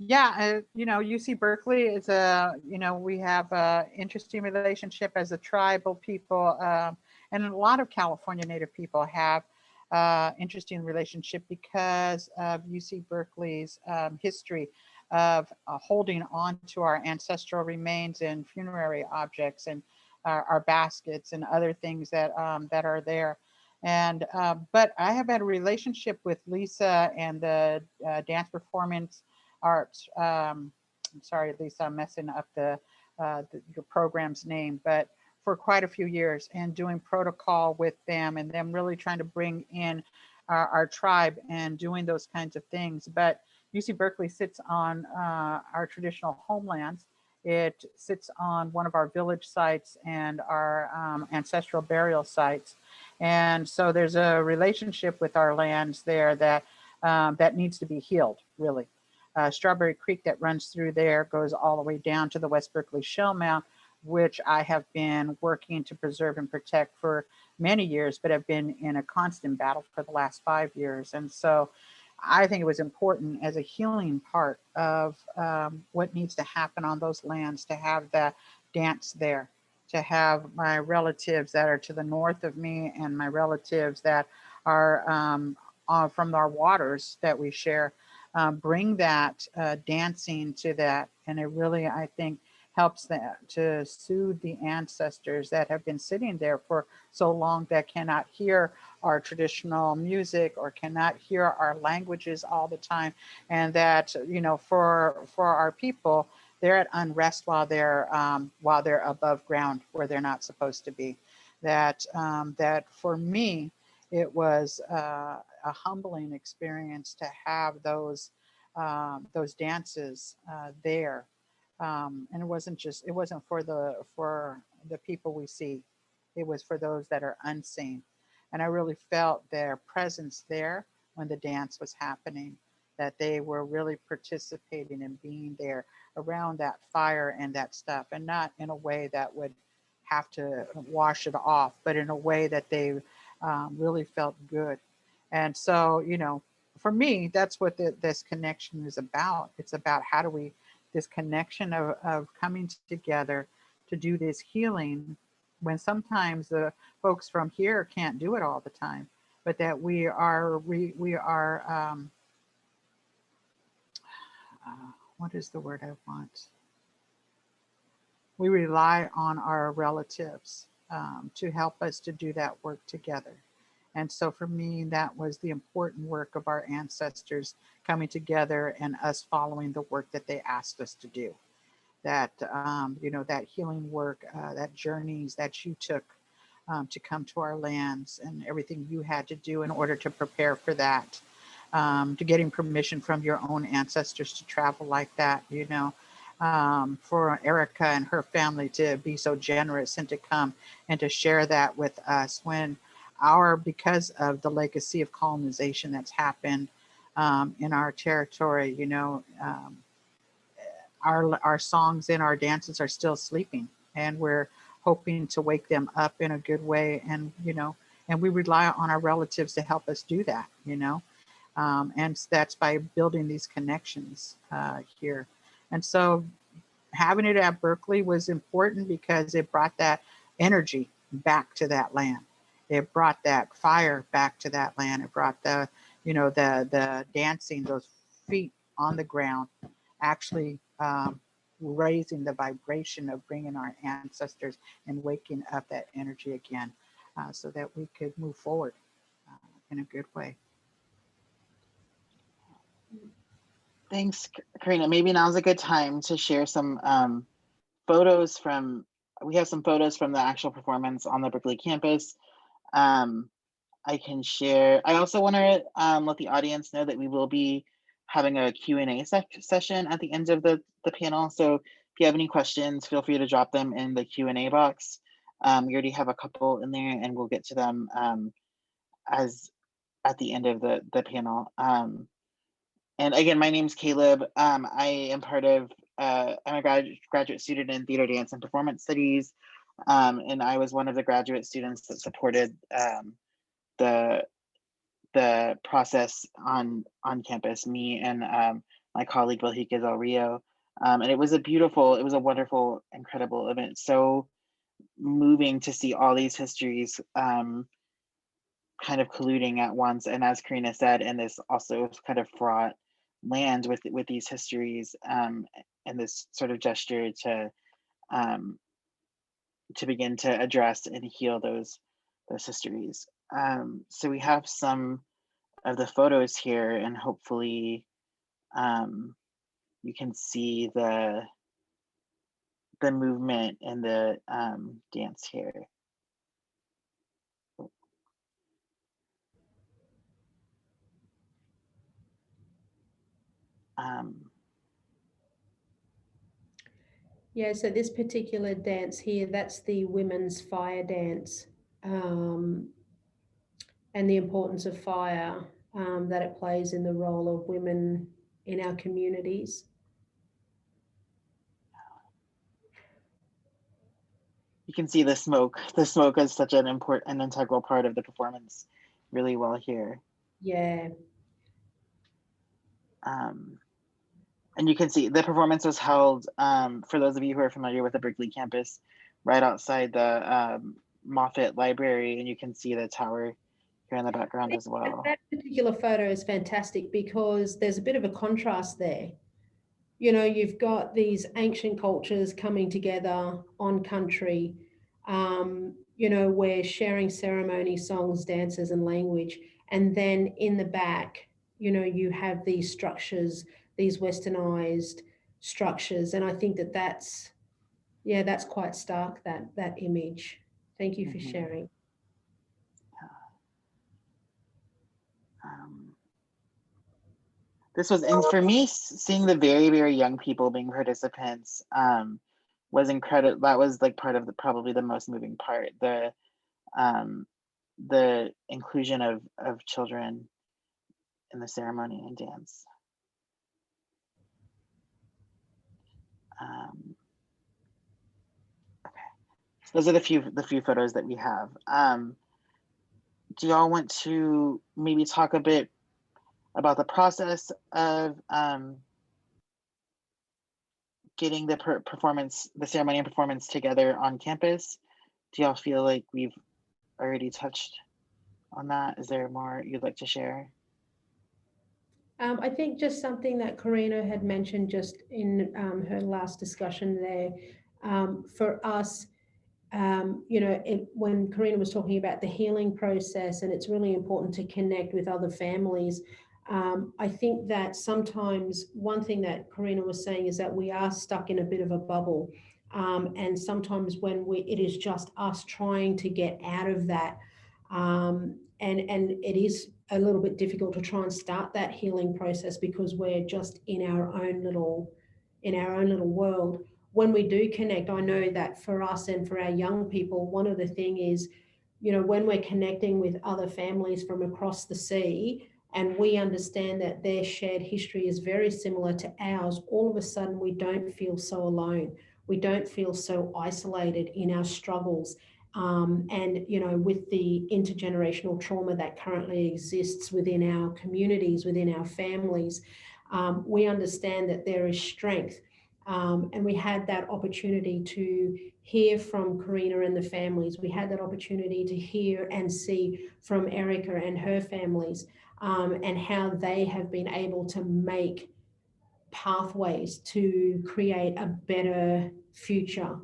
Speaker 3: UC Berkeley is we have an interesting relationship as a tribal people, and a lot of California Native people have interesting relationship because of UC Berkeley's history. of holding on to our ancestral remains and funerary objects and our baskets and other things that that are there. And but I have had a relationship with Lisa and the Dance Performance Arts. I'm sorry, Lisa, I'm messing up your program's name, but for quite a few years, and doing protocol with them and them really trying to bring in our tribe and doing those kinds of things. But UC Berkeley sits on our traditional homelands. It sits on one of our village sites and our ancestral burial sites. And so there's a relationship with our lands there that that needs to be healed, really. Strawberry Creek that runs through there goes all the way down to the West Berkeley Shell Mound, which I have been working to preserve and protect for many years, but have been in a constant battle for the last 5 years. And so I think it was important as a healing part of what needs to happen on those lands to have that dance there, to have my relatives that are to the north of me and my relatives that are from our waters that we share, bring that dancing to that. And it really, I think, helps them to soothe the ancestors that have been sitting there for so long that cannot hear our traditional music or cannot hear our languages all the time. And that, you know, for our people, they're at unrest while they're above ground where they're not supposed to be. That that for me, it was a humbling experience to have those dances there. And it wasn't for the people we see. It was for those that are unseen. And I really felt their presence there when the dance was happening, that they were really participating and being there around that fire and that stuff, and not in a way that would have to wash it off, but in a way that they really felt good. And so, you know, for me, that's what this connection is about. It's about how do we, this connection of coming together to do this healing when sometimes the folks from here can't do it all the time, but that we are what is the word I want? We rely on our relatives to help us to do that work together. And so for me, that was the important work of our ancestors coming together and us following the work that they asked us to do. That, you know, that healing work, that journeys that you took to come to our lands and everything you had to do in order to prepare for that, to getting permission from your own ancestors to travel like that, you know, for Erica and her family to be so generous and to come and to share that with us when because of the legacy of colonization that's happened in our territory, you know, our songs and our dances are still sleeping, and we're hoping to wake them up in a good way. And, you know, and we rely on our relatives to help us do that, you know, and that's by building these connections here. And so having it at Berkeley was important because it brought that energy back to that land. It brought that fire back to that land. It brought the, you know, the dancing, those feet on the ground, actually raising the vibration of bringing our ancestors and waking up that energy again so that we could move forward in a good way.
Speaker 2: Thanks, Karina. Maybe now's a good time to share some photos from, we have some photos from the actual performance on the Berkeley campus. I can share. I also want to let the audience know that we will be having a Q&A session at the end of the panel. So if you have any questions, feel free to drop them in the Q&A box. We already have a couple in there and we'll get to them as at the end of the panel. And again, my name's Caleb. I am part of, I'm a graduate student in theater, dance, and performance studies. And I was one of the graduate students that supported the process on campus, me and my colleague Vilhika Del Rio. And it was a wonderful, incredible event. So moving to see all these histories kind of colluding at once. And as Karina said, and this also kind of fraught land with these histories, and this sort of gesture to begin to address and heal those histories. So we have some of the photos here, and hopefully you can see the movement and the dance here.
Speaker 4: Yeah, so this particular dance here, that's the women's fire dance, and the importance of fire that it plays in the role of women in our communities.
Speaker 2: You can see the smoke. The smoke is such an important, integral part of the performance really well here.
Speaker 4: Yeah.
Speaker 2: And you can see the performance was held, for those of you who are familiar with the Berkeley campus, right outside the Moffett Library, and you can see the tower here in the background as well.
Speaker 4: That particular photo is fantastic because there's a bit of a contrast there. You know, you've got these ancient cultures coming together on country, you know, we're sharing ceremony, songs, dances, and language. And then in the back, you know, you have these structures, these westernized structures. And I think that that's quite stark, that image. Thank you for sharing.
Speaker 2: This was, and for me, seeing the very, very young people being participants was incredible. That was like part of probably the most moving part, the inclusion of children in the ceremony and dance. Okay, so those are the few photos that we have. Do y'all want to maybe talk a bit about the process of getting the the ceremony and performance together on campus? Do y'all feel like we've already touched on that? Is there more you'd like to share?
Speaker 4: I think just something that Karina had mentioned just in her last discussion there, for us, you know, when Karina was talking about the healing process, and it's really important to connect with other families. I think that sometimes one thing that Karina was saying is that we are stuck in a bit of a bubble. And sometimes when it is just us trying to get out of that, and it is a little bit difficult to try and start that healing process because we're just in our own little world. When we do connect, I know that for us and for our young people, one of the thing is, you know, when we're connecting with other families from across the sea and we understand that their shared history is very similar to ours, all of a sudden we don't feel so alone. We don't feel so isolated in our struggles. And, you know, with the intergenerational trauma that currently exists within our communities, within our families, we understand that there is strength. And we had that opportunity to hear from Karina and the families. We had that opportunity to hear and see from Erica and her families, and how they have been able to make pathways to create a better future.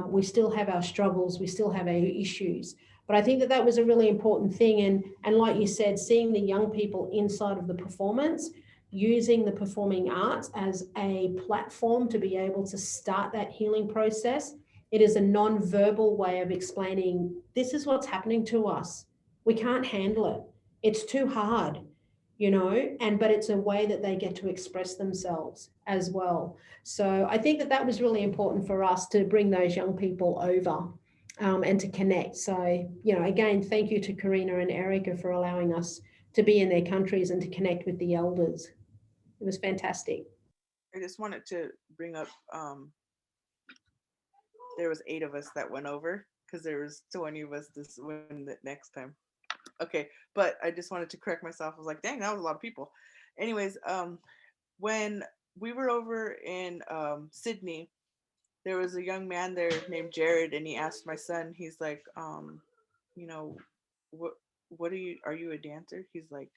Speaker 4: We still have our struggles, we still have our issues, but I think that that was a really important thing. And like you said, seeing the young people inside of the performance, using the performing arts as a platform to be able to start that healing process. It is a non-verbal way of explaining, this is what's happening to us. We can't handle it. It's too hard, you know, but it's a way that they get to express themselves as well. So I think that that was really important for us to bring those young people over, and to connect. So, you know, again, thank you to Karina and Erica for allowing us to be in their countries and to connect with the elders. It was fantastic.
Speaker 5: I just wanted to bring up, there was 8 of us that went over because there was 20 of us this one the next time. Okay, but I just wanted to correct myself. I was like, dang, that was a lot of people. Anyways, when we were over in Sydney, there was a young man there named Jared, and he asked my son, he's like, you know, what are you a dancer? He's like,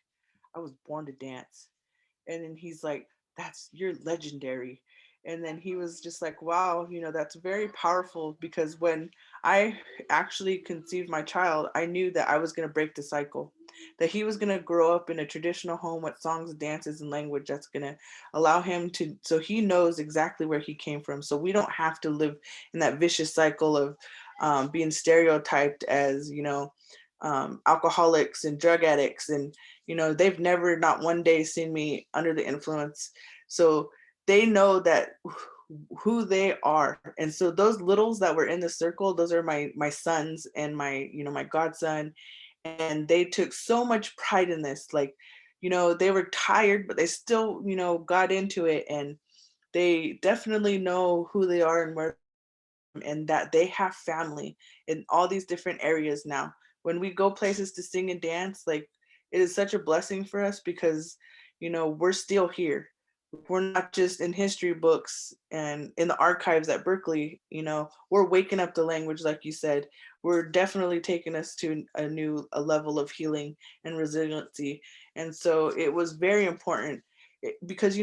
Speaker 5: I was born to dance. And then he's like, you're legendary. And then he was just like, wow, that's very powerful, because when I actually conceived my child, I knew that I was going to break the cycle, that he was going to grow up in a traditional home with songs, dances, and language that's going to allow him to, so he knows exactly where he came from. So we don't have to live in that vicious cycle of being stereotyped as, alcoholics and drug addicts. And, they've never, not one day, seen me under the influence. So they know that who they are. And so those littles that were in the circle, those are my sons and my godson. And they took so much pride in this. Like, they were tired, but they still, got into it. And they definitely know who they are and where, and that they have family in all these different areas now. When we go places to sing and dance, like, it is such a blessing for us, because we're still here. We're not just in history books and in the archives at Berkeley. We're waking up the language, like you said. We're definitely taking us to a level of healing and resiliency. And so it was very important, because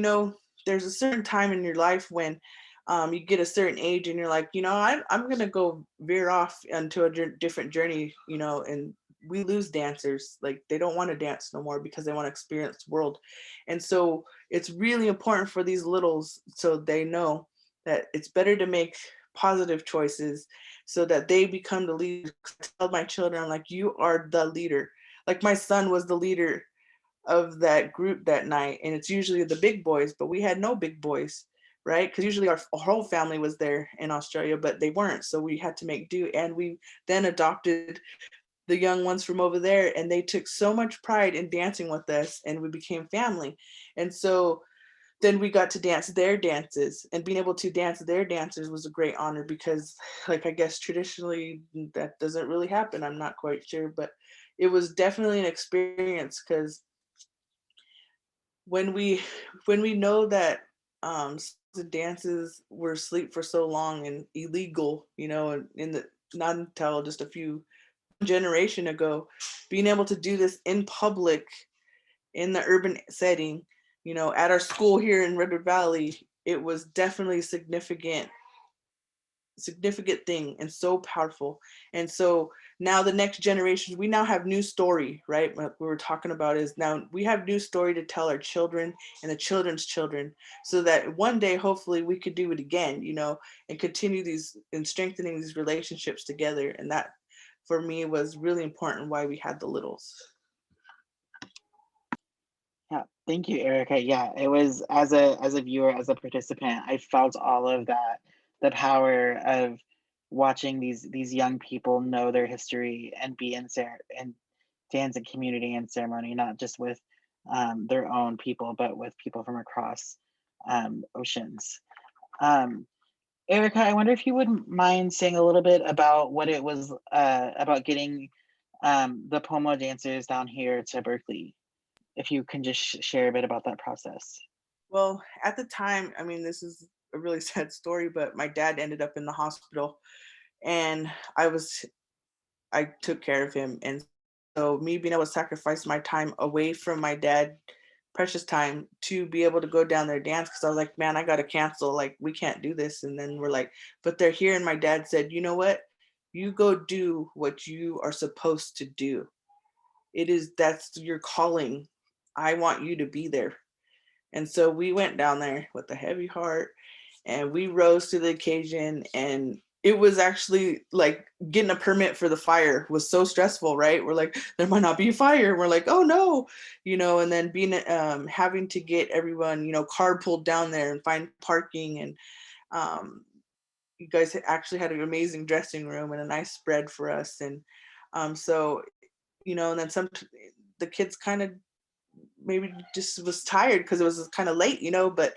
Speaker 5: there's a certain time in your life when you get a certain age and you're like, I'm going to go veer off into a different journey, and we lose dancers. Like, they don't want to dance no more because they want to experience the world. And so it's really important for these littles, so they know that it's better to make positive choices so that they become the leader. I tell my children, I'm like, you are the leader. Like, my son was the leader of that group that night, and it's usually the big boys, but we had no big boys, right? Because usually our whole family was there in Australia, but they weren't, so we had to make do. And we then adopted the young ones from over there, and they took so much pride in dancing with us, and we became family. And so then we got to dance their dances, and being able to dance their dances was a great honor, because, like, I guess traditionally that doesn't really happen. I'm not quite sure, but it was definitely an experience, because when we know that the dances were asleep for so long and illegal, in the not until just a few generation ago, being able to do this in public in the urban setting, at our school here in Redwood Valley, it was definitely significant thing and so powerful. And so now the next generation, we now have new story, right? What we were talking about is now we have new story to tell our children and the children's children, so that one day hopefully we could do it again, and continue these and strengthening these relationships together. And that for me was really important, why we had the littles.
Speaker 2: Yeah, thank you, Erica. Yeah, it was, as a viewer, as a participant, I felt all of that, the power of watching these young people know their history and be in dance and community and ceremony, not just with their own people, but with people from across oceans. Erica, I wonder if you wouldn't mind saying a little bit about what it was about getting the Pomo dancers down here to Berkeley. If you can just share a bit about that process.
Speaker 5: Well, at the time, I mean, this is a really sad story, but my dad ended up in the hospital, and I took care of him. And so me being able to sacrifice my time away from my dad, precious time, to be able to go down there and dance, because I was like, man, I got to cancel. Like, we can't do this. And then we're like, but they're here. And my dad said, you know what? You go do what you are supposed to do. That's your calling. I want you to be there. And so we went down there with a heavy heart, and we rose to the occasion. And it was actually like getting a permit for the fire was so stressful, right? We're like, there might not be a fire. We're like, oh no, and then being having to get everyone, carpooled down there and find parking. And you guys actually had an amazing dressing room and a nice spread for us. And so, and then the kids kind of maybe just was tired because it was kind of late, but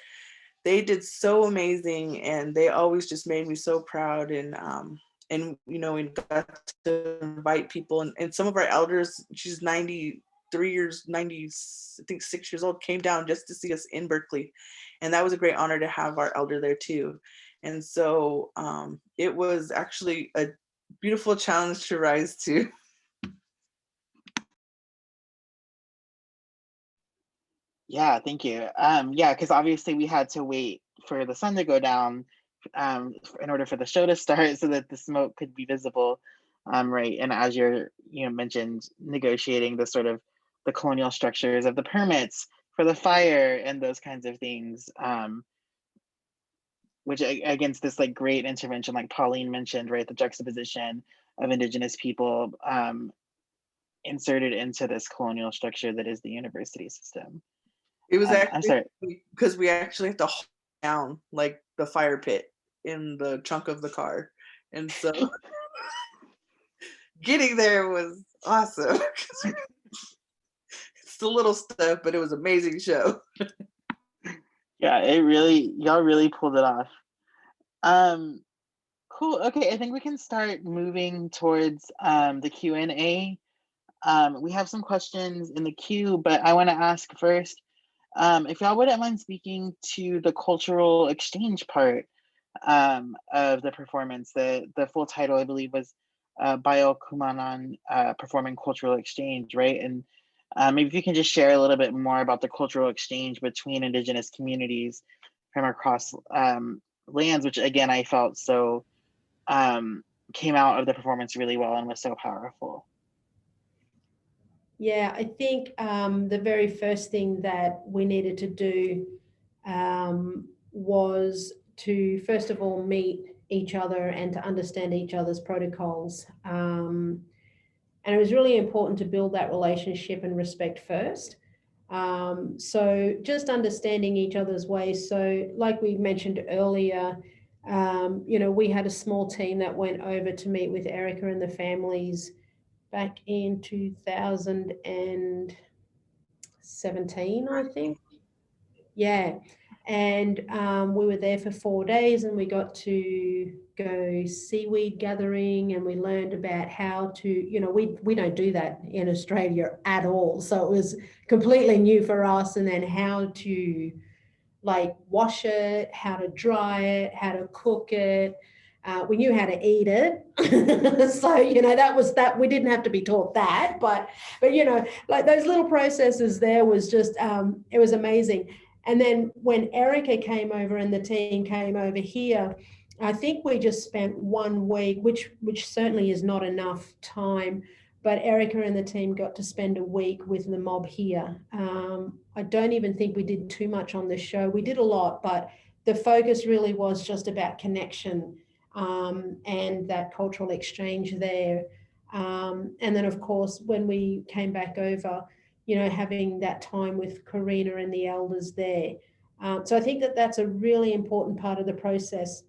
Speaker 5: they did so amazing, and they always just made me so proud. And we got to invite people, and some of our elders, she's 90, I think 6 years old, came down just to see us in Berkeley. And that was a great honor to have our elder there too. And so it was actually a beautiful challenge to rise to.
Speaker 2: Yeah, thank you. Yeah, because obviously we had to wait for the sun to go down in order for the show to start so that the smoke could be visible. Right. And as you mentioned, negotiating the sort of the colonial structures of the permits for the fire and those kinds of things, which against this like great intervention, like Pauline mentioned, right, the juxtaposition of Indigenous people inserted into this colonial structure that is the university system.
Speaker 5: It was
Speaker 2: I'm
Speaker 5: actually
Speaker 2: sorry.
Speaker 5: because we actually had to hold down like the fire pit in the trunk of the car. And so getting there was awesome. It's the little stuff, but it was an amazing show.
Speaker 2: Yeah, y'all really pulled it off. Cool. Okay, I think we can start moving towards the Q&A. We have some questions in the queue, but I want to ask first, if y'all wouldn't mind speaking to the cultural exchange part of the performance. The full title, I believe, was Bayal Kaymanen, Performing Cultural Exchange, right? And maybe if you can just share a little bit more about the cultural exchange between Indigenous communities from across lands, which again, I felt so came out of the performance really well and was so powerful.
Speaker 4: Yeah, I think the very first thing that we needed to do was to, first of all, meet each other and to understand each other's protocols. And it was really important to build that relationship and respect first. So just understanding each other's ways. So like we mentioned earlier, we had a small team that went over to meet with Erica and the families back in 2017, I think. Yeah. And we were there for 4 days and we got to go seaweed gathering and we learned about how to, we don't do that in Australia at all. So it was completely new for us. And then how to like wash it, how to dry it, how to cook it. We knew how to eat it. So, that was that. We didn't have to be taught that, but like those little processes there was just, it was amazing. And then when Erica came over and the team came over here, I think we just spent 1 week, which certainly is not enough time, but Erica and the team got to spend a week with the mob here. I don't even think we did too much on this show. We did a lot, but the focus really was just about connection and that cultural exchange there. And then, of course, when we came back over, having that time with Karina and the elders there. So I think that that's a really important part of the process.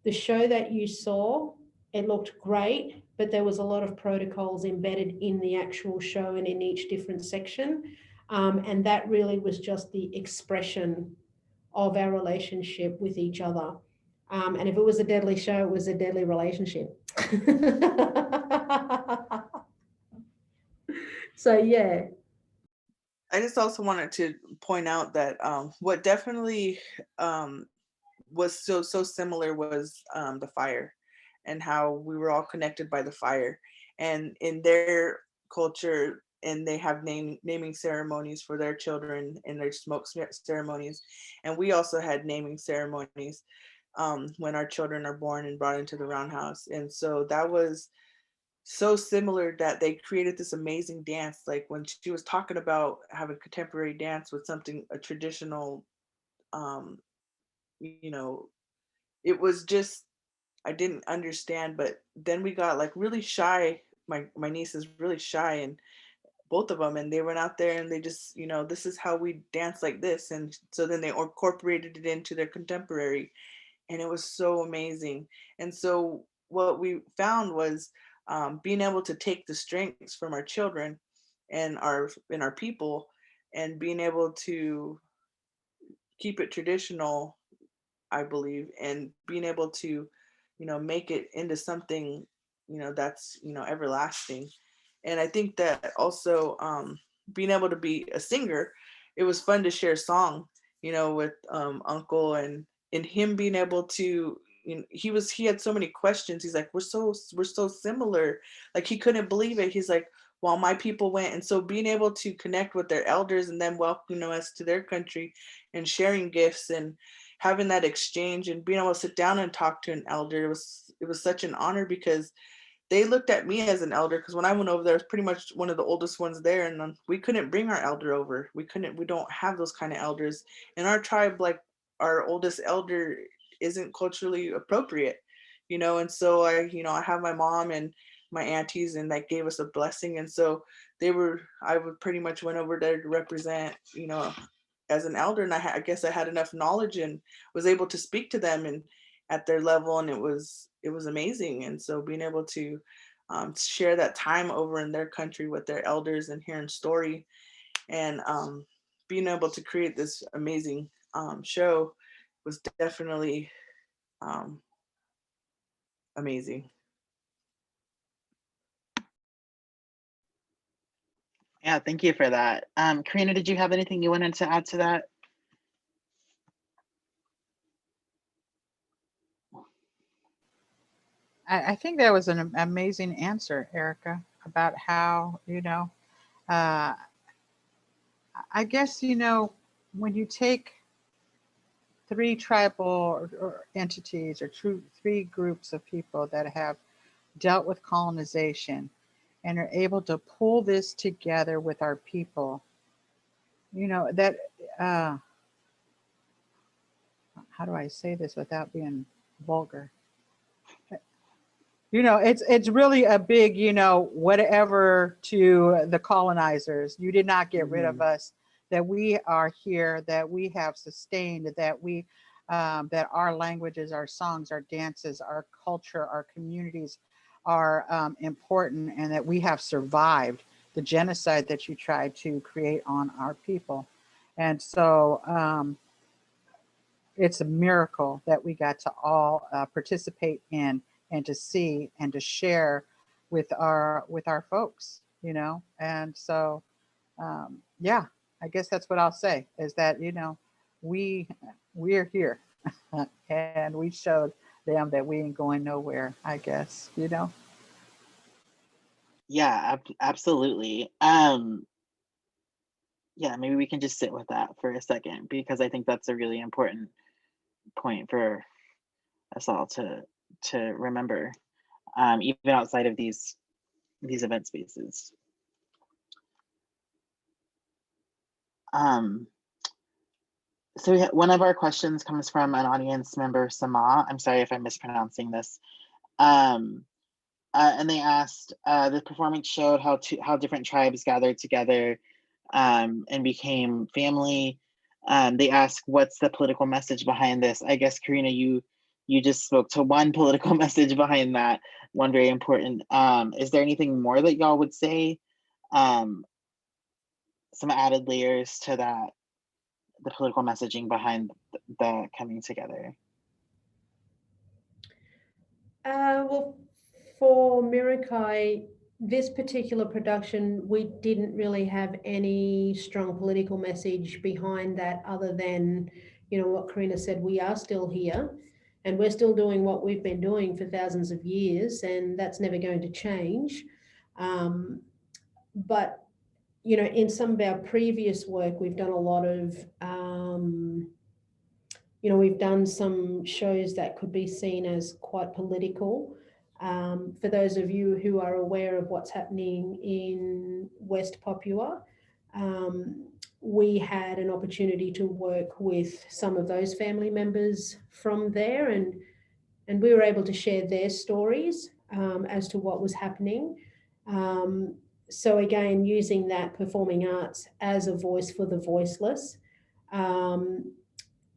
Speaker 4: The show that you saw, it looked great, but there was a lot of protocols embedded in the actual show and in each different section. And that really was just the expression of our relationship with each other. And if it was a deadly show, it was a deadly relationship. So, yeah.
Speaker 5: I just also wanted to point out that what definitely was so similar was the fire and how we were all connected by the fire. And in their culture, and they have naming ceremonies for their children and their smoke ceremonies. And we also had naming ceremonies when our children are born and brought into the roundhouse. And so that was so similar that they created this amazing dance. Like when she was talking about having contemporary dance with something, a traditional, it was just, I didn't understand, but then we got like really shy. My niece is really shy, and both of them, and they went out there and they just, this is how we dance like this. And so then they incorporated it into their contemporary, and it was so amazing. And so what we found was being able to take the strengths from our children and our people, and being able to keep it traditional, I believe, and being able to, make it into something, that's, everlasting. And I think that also being able to be a singer, it was fun to share song, with Uncle and him being able to, he had so many questions. He's like, we're so similar. Like he couldn't believe it. He's like, while my people went. And so being able to connect with their elders and then welcoming us to their country and sharing gifts and having that exchange and being able to sit down and talk to an elder, it was such an honor, because they looked at me as an elder, because when I went over there, I was pretty much one of the oldest ones there, and we couldn't bring our elder over. We don't have those kind of elders in our tribe. Like, our oldest elder isn't culturally appropriate, and so I have my mom and my aunties, and that gave us a blessing. And so I would pretty much went over there to represent, as an elder, and I guess I had enough knowledge and was able to speak to them and at their level, and it was amazing. And so being able to share that time over in their country with their elders and hearing story, and being able to create this amazing show was definitely amazing.
Speaker 2: Yeah, thank you for that. Karina, did you have anything you wanted to add to that?
Speaker 3: I think that was an amazing answer, Erica, about how, I guess, when you take three tribal or entities or three groups of people that have dealt with colonization and are able to pull this together with our people, that, how do I say this without being vulgar? It's really a big, whatever to the colonizers. You did not get rid of us, that we are here, that we have sustained, that that our languages, our songs, our dances, our culture, our communities are important, and that we have survived the genocide that you tried to create on our people. And so it's a miracle that we got to all participate in, and to see and to share with our folks, And so yeah, I guess that's what I'll say, is that we're here and we showed them that we ain't going nowhere, I guess.
Speaker 2: Yeah, absolutely. Yeah, maybe we can just sit with that for a second, because I think that's a really important point for us all to remember, even outside of these event spaces. So one of our questions comes from an audience member, Sama. I'm sorry if I'm mispronouncing this. And they asked, the performance showed how different tribes gathered together and became family. They ask, what's the political message behind this? I guess, Karina, you just spoke to one political message behind that, one very important. Is there anything more that y'all would say? Some added layers to that, the political messaging behind the coming together.
Speaker 4: Well, for Miriki, this particular production, we didn't really have any strong political message behind that, other than, what Karina said, we are still here and we're still doing what we've been doing for thousands of years, and that's never going to change. But, in some of our previous work, we've done a lot of, we've done some shows that could be seen as quite political. For those of you who are aware of what's happening in West Papua, we had an opportunity to work with some of those family members from there, and we were able to share their stories as to what was happening. So again, using that performing arts as a voice for the voiceless. And,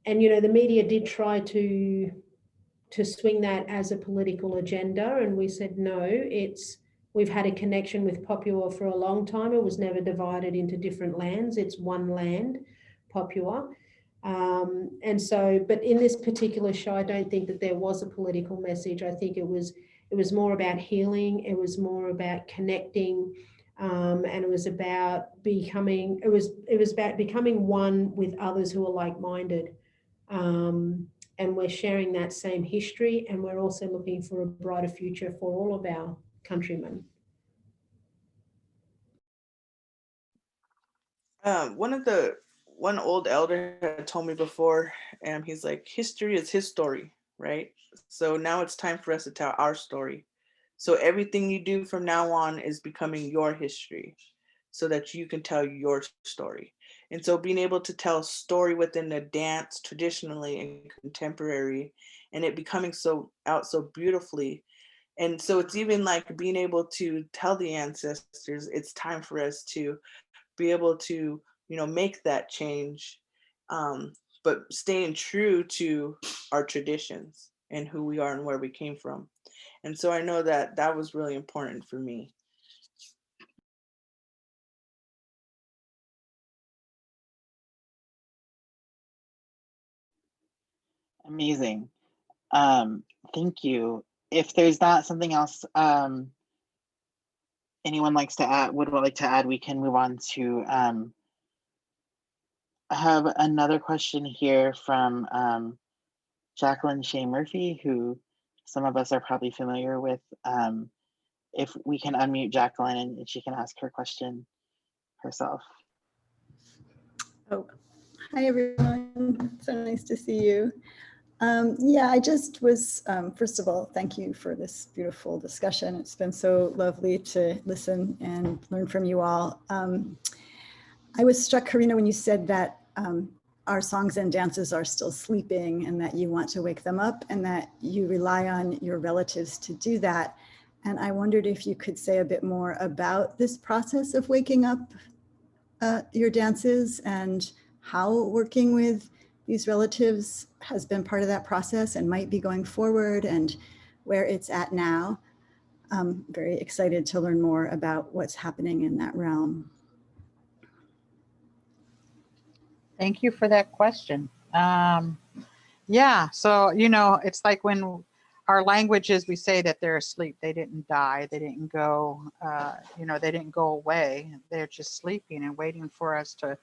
Speaker 4: the media did try to swing that as a political agenda, and we said, no, we've had a connection with Papua for a long time. It was never divided into different lands. It's one land, Papua. And so, but in this particular show, I don't think that there was a political message. I think it was more about healing. It was more about connecting. And it was about becoming one with others who are like-minded. And we're sharing that same history, and we're also looking for a brighter future for all of our countrymen.
Speaker 5: One old elder had told me before, and he's like, history is his story, right? So now it's time for us to tell our story. So everything you do from now on is becoming your history, so that you can tell your story. And so being able to tell story within the dance traditionally and contemporary, and it becoming so out so beautifully. And so it's even like being able to tell the ancestors it's time for us to be able to, make that change, but staying true to our traditions and who we are and where we came from. And so I know that that was really important for me.
Speaker 2: Amazing. Thank you. If there's not something else anyone would like to add, we can move on to I have another question here from Jacqueline Shea Murphy, who some of us are probably familiar with. If we can unmute Jacqueline and she can ask her question herself.
Speaker 7: Oh, hi everyone. So nice to see you. Yeah, I just was, first of all, thank you for this beautiful discussion. It's been so lovely to listen and learn from you all. I was struck, Karina, when you said that our songs and dances are still sleeping and that you want to wake them up and that you rely on your relatives to do that. And I wondered if you could say a bit more about this process of waking up your dances and how working with these relatives has been part of that process and might be going forward and where it's at now. I'm very excited to learn more about what's happening in that realm.
Speaker 3: Thank you for that question. Yeah, so, it's like when our languages, we say that they're asleep. They didn't die. They didn't go, they didn't go away. They're just sleeping and waiting for us to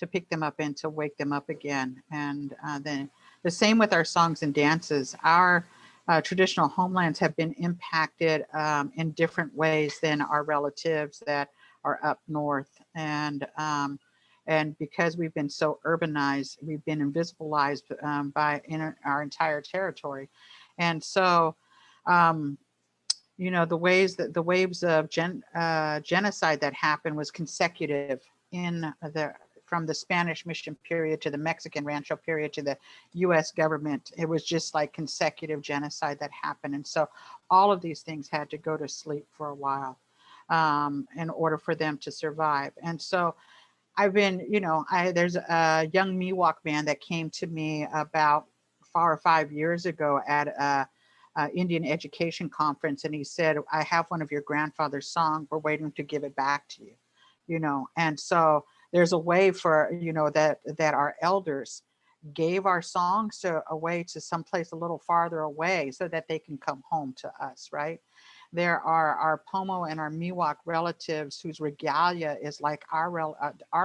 Speaker 3: pick them up and to wake them up again. And then the same with our songs and dances. Our traditional homelands have been impacted in different ways than our relatives that are up north. And because we've been so urbanized, we've been invisibilized by our entire territory. And so, the waves of genocide that happened was consecutive from the Spanish mission period to the Mexican Rancho period to the US government. It was just like consecutive genocide that happened. And so all of these things had to go to sleep for a while in order for them to survive. And so I've been, there's a young Miwok man that came to me about 4 or 5 years ago at a Indian education conference. And he said, I have one of your grandfather's songs. We're waiting to give it back to you, and so there's a way for, that our elders gave our songs away to someplace a little farther away so that they can come home to us, right? There are our Pomo and our Miwok relatives whose regalia is like our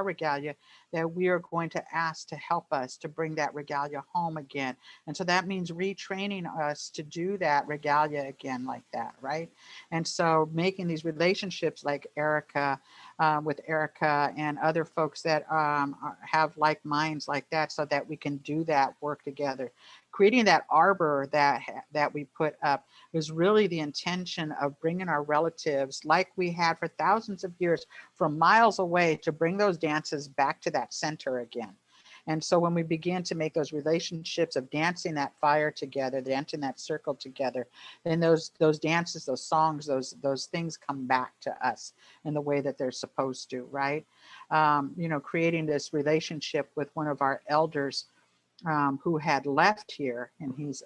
Speaker 3: regalia, that we are going to ask to help us to bring that regalia home again. And so that means retraining us to do that regalia again like that, right? And so making these relationships like Erica, with Erica and other folks that have like minds like that, so that we can do that work together. Creating that arbor that we put up was really the intention of bringing our relatives, like we had for thousands of years, from miles away, to bring those dances back to that center again. And so when we begin to make those relationships of dancing that fire together, dancing that circle together, then those dances, those songs, those things come back to us in the way that they're supposed to, right? Creating this relationship with one of our elders who had left here, and he's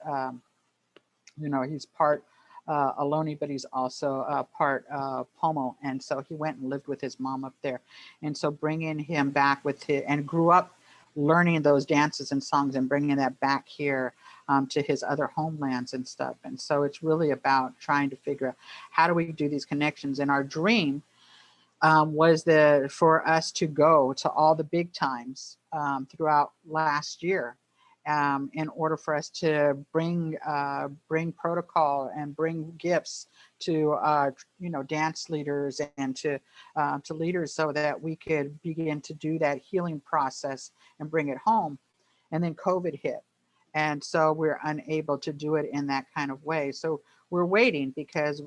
Speaker 3: part Ohlone, but he's also part Pomo. And so he went and lived with his mom up there. And so bringing him back and grew up learning those dances and songs and bringing that back here to his other homelands and stuff. And so it's really about trying to figure out, how do we do these connections? And our dream was for us to go to all the big times throughout last year in order for us to bring protocol and bring gifts to dance leaders and to leaders, so that we could begin to do that healing process and bring it home. And then COVID hit, and so we're unable to do it in that kind of way. So we're waiting, because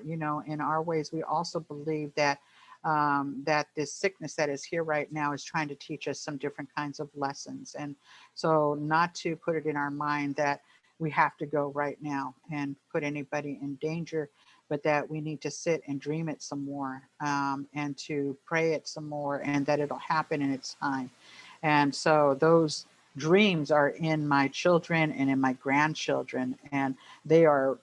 Speaker 3: in our ways we also believe that that this sickness that is here right now is trying to teach us some different kinds of lessons. And so not to put it in our mind that we have to go right now and put anybody in danger, but that we need to sit and dream it some more, and to pray it some more, and that it'll happen in its time. And so those dreams are in my children and in my grandchildren, and they are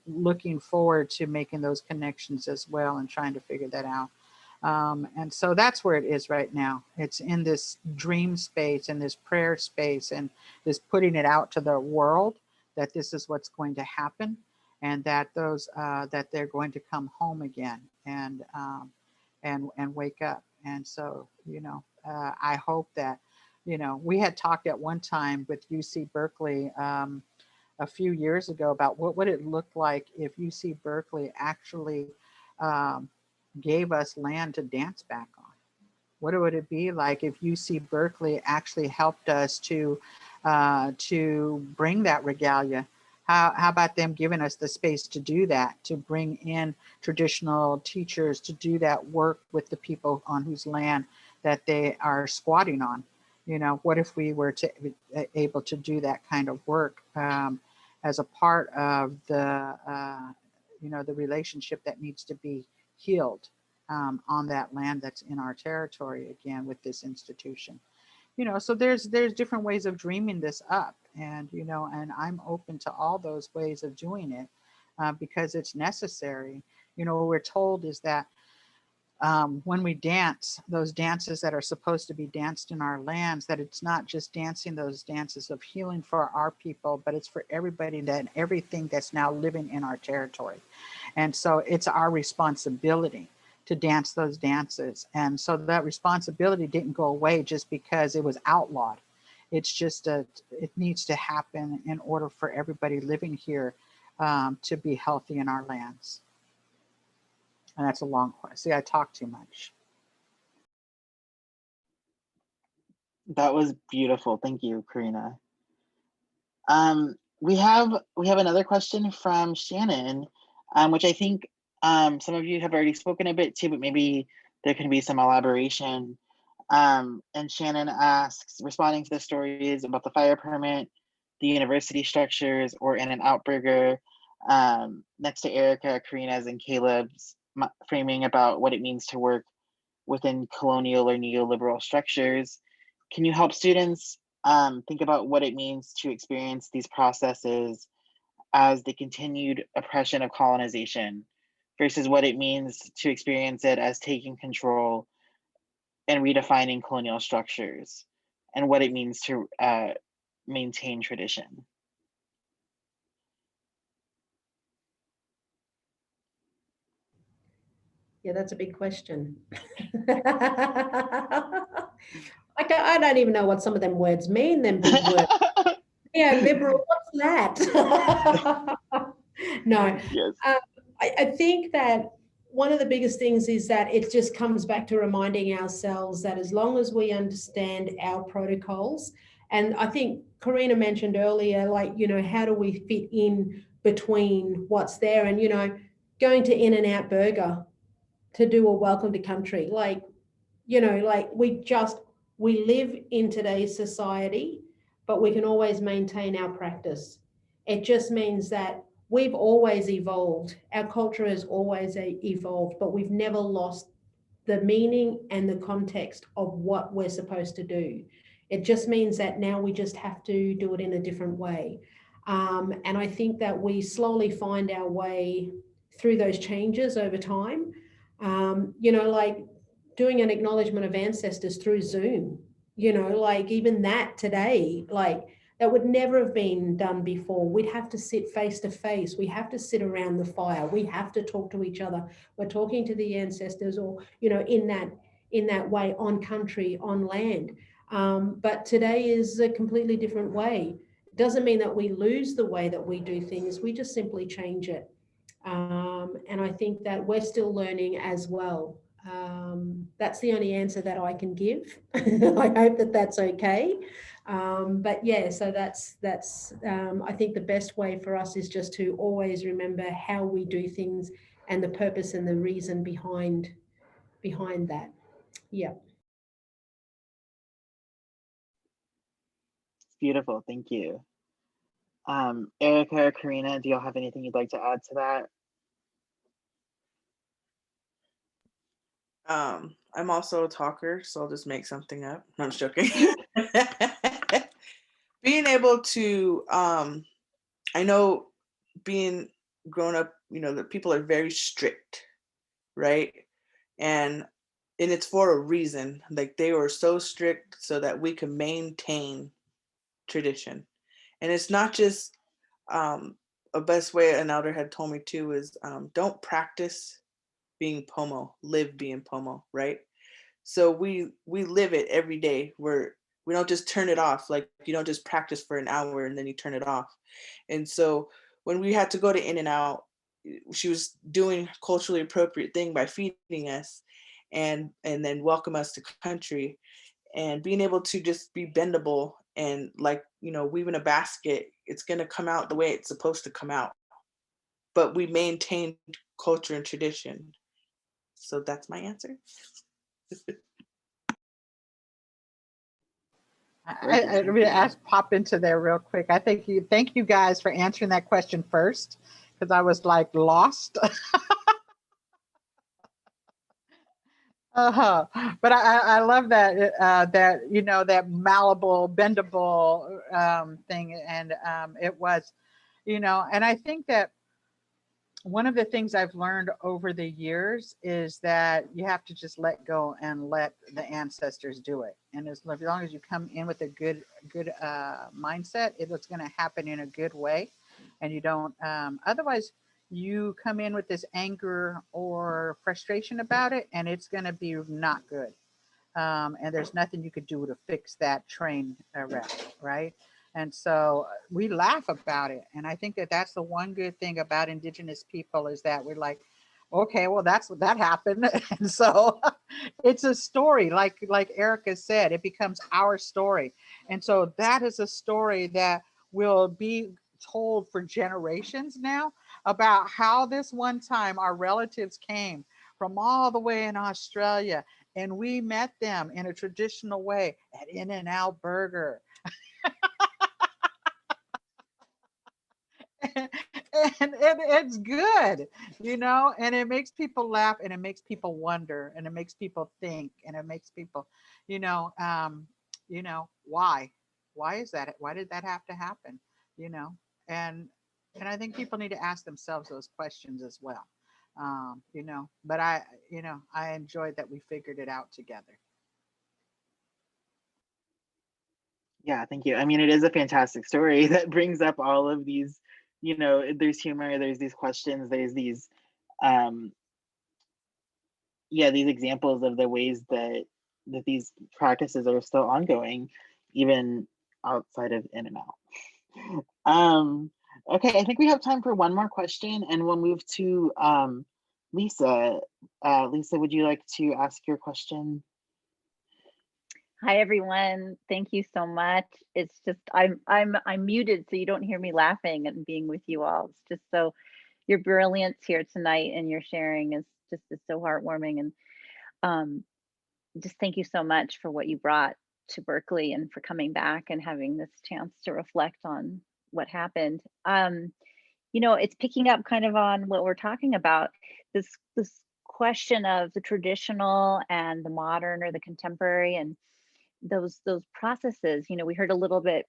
Speaker 3: looking forward to making those connections as well and trying to figure that out. And so that's where it is right now. It's in this dream space and this prayer space and this putting it out to the world that this is what's going to happen, and that those that they're going to come home again and wake up. And so I hope that we had talked at one time with UC Berkeley a few years ago about what would it look like if UC Berkeley actually gave us land to dance back on. What would it be like if UC Berkeley actually helped us to bring that regalia? How about them giving us the space to do that, to bring in traditional teachers to do that work with the people on whose land that they are squatting on? What if we were to able to do that kind of work as a part of the the relationship that needs to be healed on that land that's in our territory again with this institution. So there's different ways of dreaming this up, and and I'm open to all those ways of doing it because it's necessary. What we're told is that when we dance those dances that are supposed to be danced in our lands, that it's not just dancing those dances of healing for our people, but it's for everybody, that everything that's now living in our territory. And so it's our responsibility to dance those dances. And so that responsibility didn't go away just because it was outlawed. It's just it needs to happen in order for everybody living here to be healthy in our lands. And that's a long question. See, I talk too much.
Speaker 2: That was beautiful. Thank you, Karina. We have another question from Shannon, which I think some of you have already spoken a bit to, but maybe there can be some elaboration. And Shannon asks, responding to the stories about the fire permit, the university structures, or in an outburger, next to Erica, Karina's, and Caleb's framing about what it means to work within colonial or neoliberal structures, can you help students think about what it means to experience these processes as the continued oppression of colonization versus what it means to experience it as taking control and redefining colonial structures, and what it means to maintain tradition?
Speaker 4: Yeah, that's a big question. I don't even know what some of them words mean, them big words. Yeah, liberal, what's that? No.
Speaker 2: Yes.
Speaker 4: I think that one of the biggest things is that it just comes back to reminding ourselves that as long as we understand our protocols, and I think Karina mentioned earlier, like, how do we fit in between what's there, and, going to In-N-Out Burger to do a welcome to country, like we live in today's society, but we can always maintain our practice. It just means that we've always evolved. Our culture has always evolved, but we've never lost the meaning and the context of what we're supposed to do. It just means that now we just have to do it in a different way. And I think that we slowly find our way through those changes over time. Like doing an acknowledgement of ancestors through Zoom, like even that today, like that would never have been done before. We'd have to sit face to face. We have to sit around the fire. We have to talk to each other. We're talking to the ancestors, or, in that way, on country, on land. But today is a completely different way. It doesn't mean that we lose the way that we do things, we just simply change it. And I think that we're still learning as well. That's the only answer that I can give. I hope that that's okay. But yeah, so that's I think the best way for us is just to always remember how we do things and the purpose and the reason behind that. Yeah.
Speaker 2: Beautiful, thank you. Erica or Karina, do y'all have anything you'd like to add to that?
Speaker 5: I'm also a talker, so I'll just make something up. No, I'm just joking. Being able to, I know being grown up, the people are very strict, right? And it's for a reason. Like, they were so strict so that we can maintain tradition. And it's not just, a best way an elder had told me too is, don't practice being Pomo, live being Pomo, right? So we live it every day. We don't just turn it off. Like, you don't just practice for an hour and then you turn it off. And so when we had to go to In-N-Out, she was doing culturally appropriate thing by feeding us and then welcome us to country, and being able to just be bendable and, like, weaving a basket, it's going to come out the way it's supposed to come out. But we maintain culture and tradition. So that's my answer.
Speaker 3: I really pop into there real quick. I thank you guys for answering that question first, because I was like lost. But I love that that malleable, bendable thing, and it was, and I think that one of the things I've learned over the years is that you have to just let go and let the ancestors do it. And as long as you come in with a good mindset, it's going to happen in a good way. And you don't, otherwise you come in with this anger or frustration about it, and it's going to be not good. And there's nothing you could do to fix that train wreck, right? And so we laugh about it. And I think that that's the one good thing about Indigenous people, is that we're like, okay, well, that happened. And so it's a story, like Erica said, it becomes our story. And so that is a story that will be told for generations now, about how this one time our relatives came from all the way in Australia, and we met them in a traditional way at In-N-Out Burger. And it's good, and it makes people laugh, and it makes people wonder, and it makes people think, and it makes people, why is that? Why did that have to happen? And I think people need to ask themselves those questions as well. But I enjoyed that we figured it out together.
Speaker 2: Yeah, thank you. I mean, it is a fantastic story that brings up all of these, there's humor, there's these questions, there's these, these examples of the ways that these practices are still ongoing, even outside of In-N-Out. Okay, I think we have time for one more question, and we'll move to Lisa. Lisa, would you like to ask your question?
Speaker 8: Hi everyone, thank you so much. It's just I'm muted, so you don't hear me laughing and being with you all. It's just so, your brilliance here tonight and your sharing is so heartwarming, and just thank you so much for what you brought to Berkeley and for coming back and having this chance to reflect on what happened. It's picking up kind of on what we're talking about, this question of the traditional and the modern or the contemporary, and those processes. We heard a little bit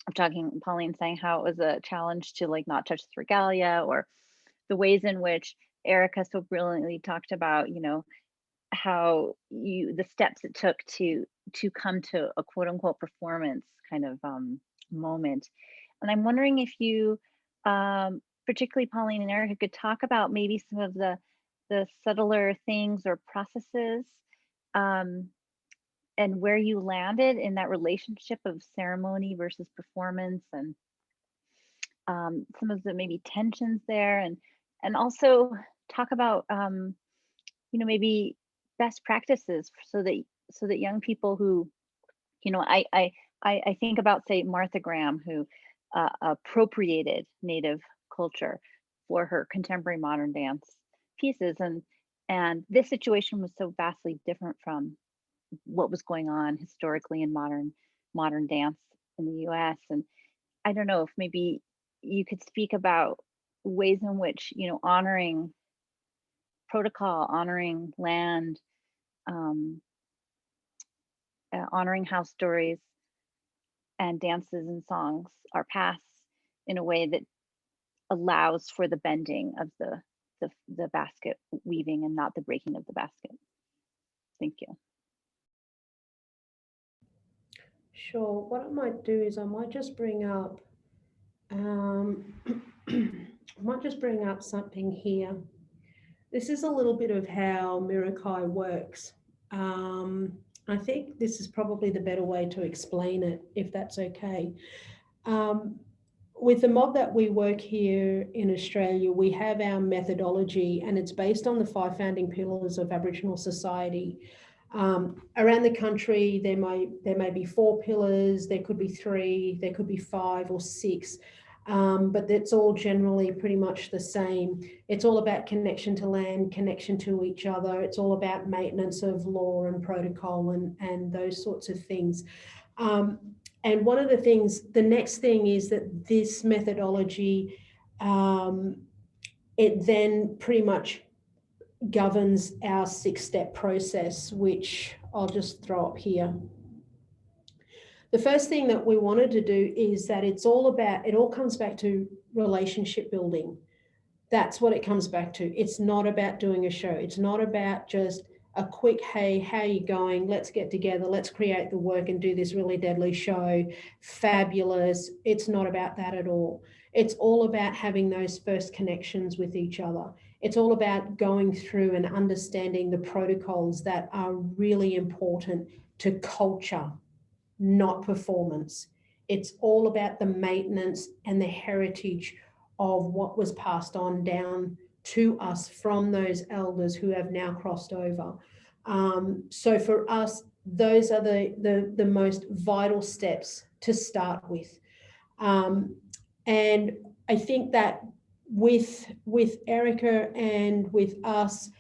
Speaker 8: of talking, Pauline saying how it was a challenge to like not touch the regalia, or the ways in which Erica so brilliantly talked about, how the steps it took to come to a quote unquote performance kind of moment. And I'm wondering if you, particularly Pauline and Erica, could talk about maybe some of the subtler things or processes where you landed in that relationship of ceremony versus performance, and some of the maybe tensions there, and also talk about maybe best practices so that young people who, I think about, say, Martha Graham, who appropriated Native culture for her contemporary modern dance pieces, and this situation was so vastly different from what was going on historically in modern dance in the US. And I don't know if maybe you could speak about ways in which, honoring protocol, honoring land, honoring how stories and dances and songs are passed in a way that allows for the bending of the basket weaving and not the breaking of the basket. Thank you.
Speaker 4: Sure. What I might do is I might just bring up something here. This is a little bit of how Miriki works. I think this is probably the better way to explain it, if that's okay. With the mob that we work here in Australia, we have our methodology, and it's based on the 5 founding pillars of Aboriginal society. Around the country, there may be 4 pillars, there could be 3, there could be 5 or 6, but it's all generally pretty much the same. It's all about connection to land, connection to each other. It's all about maintenance of law and protocol and those sorts of things. And one of the things, the next thing is that this methodology, it then pretty much governs our 6-step process, which I'll just throw up here. The first thing that we wanted to do is that it all comes back to relationship building. That's what it comes back to. It's not about doing a show. It's not about just a quick, hey, how are you going? Let's get together. Let's create the work and do this really deadly show. Fabulous. It's not about that at all. It's all about having those first connections with each other. It's all about going through and understanding the protocols that are really important to culture, not performance. It's all about the maintenance and the heritage of what was passed on down to us from those elders who have now crossed over. So for us, those are the most vital steps to start with. And I think that with Erica and with us,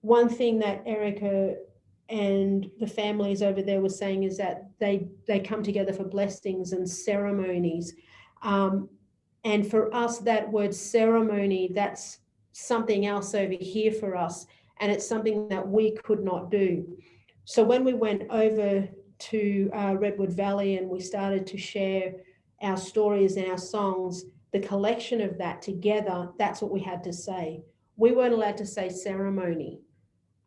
Speaker 4: one thing that Erica and the families over there were saying is that they come together for blessings and ceremonies. And for us, that word ceremony, that's something else over here for us. And it's something that we could not do. So when we went over to Redwood Valley and we started to share our stories and our songs, the collection of that together, that's what we had to say. We weren't allowed to say ceremony.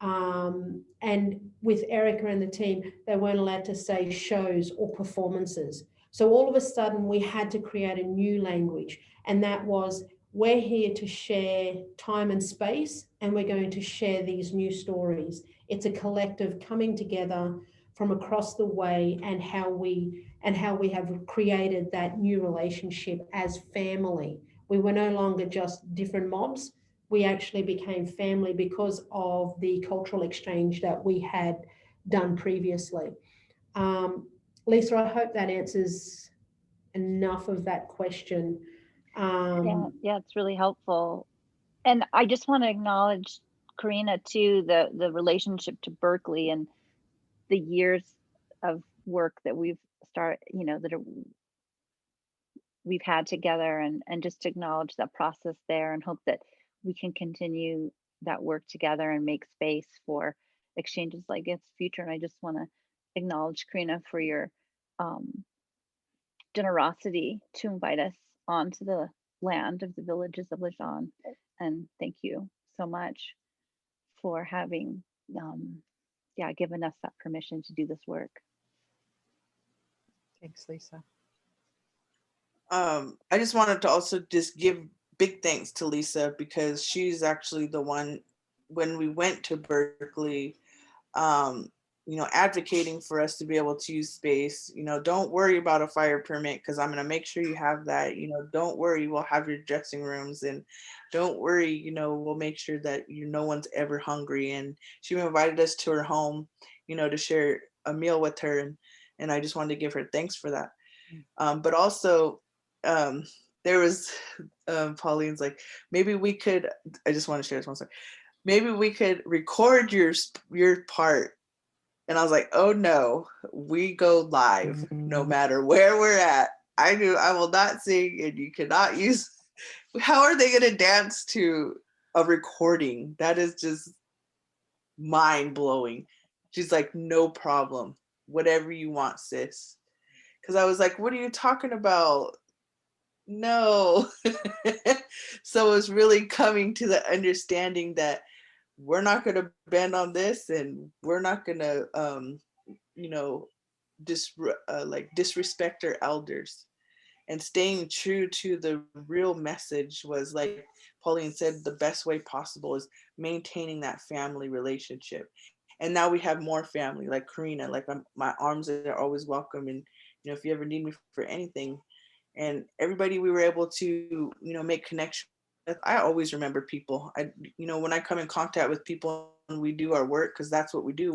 Speaker 4: And with Erica and the team, they weren't allowed to say shows or performances. So all of a sudden we had to create a new language, and that was, we're here to share time and space, and we're going to share these new stories. It's a collective coming together from across the way, and how we have created that new relationship as family. We were no longer just different mobs. We actually became family because of the cultural exchange that we had done previously. Lisa, I hope that answers enough of that question.
Speaker 8: Yeah, it's really helpful. And I just want to acknowledge, Karina, too, the relationship to Berkeley and the years of work that we've started, we've had together, and just acknowledge that process there, and hope that we can continue that work together and make space for exchanges like this future. And I just want to acknowledge, Karina, for your generosity to invite us onto the land of the villages of Lejeune. And thank you so much for having given us that permission to do this work.
Speaker 3: Thanks, Lisa.
Speaker 5: I just wanted to also just give big thanks to Lisa, because she's actually the one, when we went to Berkeley, advocating for us to be able to use space. Don't worry about a fire permit because I'm going to make sure you have that. Don't worry, we'll have your dressing rooms, and don't worry, we'll make sure that no one's ever hungry. And she invited us to her home, to share a meal with her, and I just wanted to give her thanks for that. But also, there was Pauline's like, maybe we could. I just want to share this one second. Maybe we could record your part. And I was like, oh no, we go live no matter where we're at. I knew I will not sing, and you cannot use. How are they going to dance to a recording? That is just mind blowing. She's like, no problem. Whatever you want, sis. Because I was like, what are you talking about? No. So it was really coming to the understanding that we're not going to bend on this, and we're not going to, disrespect our elders. And staying true to the real message was, like Pauline said, the best way possible is maintaining that family relationship. And now we have more family, like Karina, like my arms are always welcome. And, if you ever need me for anything, and everybody we were able to, make connection. I always remember people. When I come in contact with people and we do our work, because that's what we do.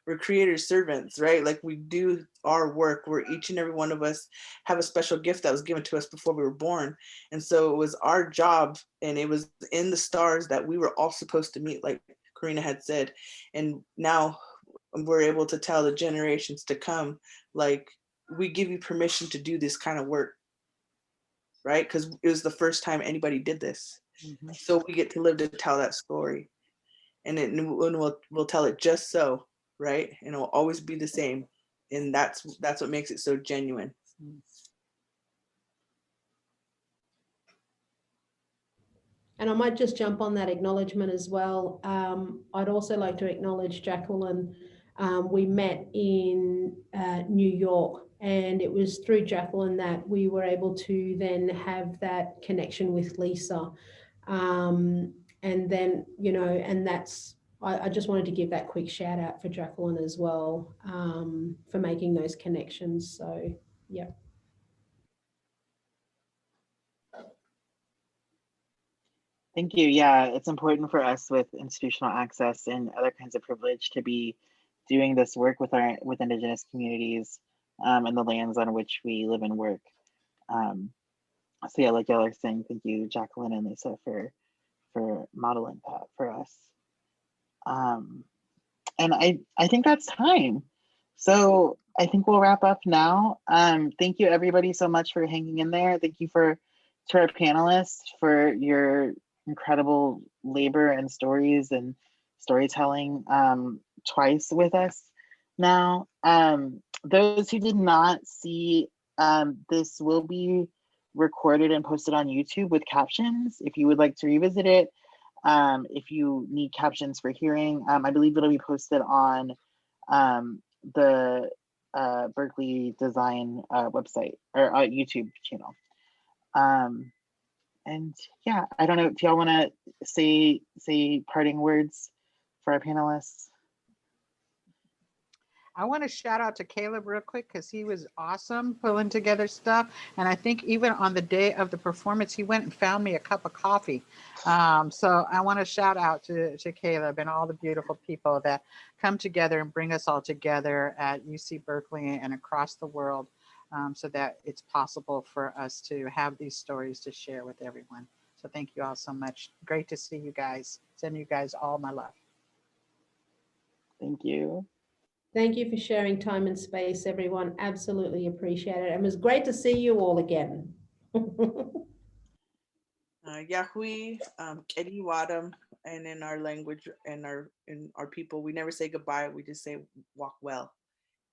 Speaker 5: We're creator servants, right? Like, we do our work where each and every one of us have a special gift that was given to us before we were born. And so it was our job, and it was in the stars that we were all supposed to meet, like Karina had said. And now we're able to tell the generations to come, like, we give you permission to do this kind of work. Right? Because it was the first time anybody did this. Mm-hmm. So we get to live to tell that story. And we'll tell it just so, right? And it'll always be the same. And that's what makes it so genuine.
Speaker 4: And I might just jump on that acknowledgement as well. I'd also like to acknowledge Jacqueline. We met in New York, and it was through Jacqueline that we were able to then have that connection with Lisa. And then, and that's, I just wanted to give that quick shout out for Jacqueline as well, for making those connections. So, yeah.
Speaker 2: Thank you. Yeah, it's important for us with institutional access and other kinds of privilege to be doing this work with Indigenous communities and the lands on which we live and work. So yeah, like y'all are saying, thank you, Jacqueline and Lisa, for modeling that for us. And I think that's time. So I think we'll wrap up now. Thank you everybody so much for hanging in there. Thank you to our panelists for your incredible labor and stories and storytelling twice with us now. Those who did not see, this will be recorded and posted on YouTube with captions if you would like to revisit it. If you need captions for hearing, I believe it'll be posted on the Berkeley Design website or YouTube channel. And yeah, I don't know if y'all want to say parting words for our panelists.
Speaker 3: I want to shout out to Caleb real quick because he was awesome pulling together stuff. And I think even on the day of the performance, he went and found me a cup of coffee. So I want to shout out to Caleb and all the beautiful people that come together and bring us all together at UC Berkeley and across the world, so that it's possible for us to have these stories to share with everyone. So thank you all so much. Great to see you guys. Send you guys all my love.
Speaker 2: Thank you.
Speaker 4: Thank you for sharing time and space, everyone. Absolutely appreciate it. And it was great to see you all again.
Speaker 5: Yahui, Kedi Wadam, and in our language and in our people, we never say goodbye. We just say walk well,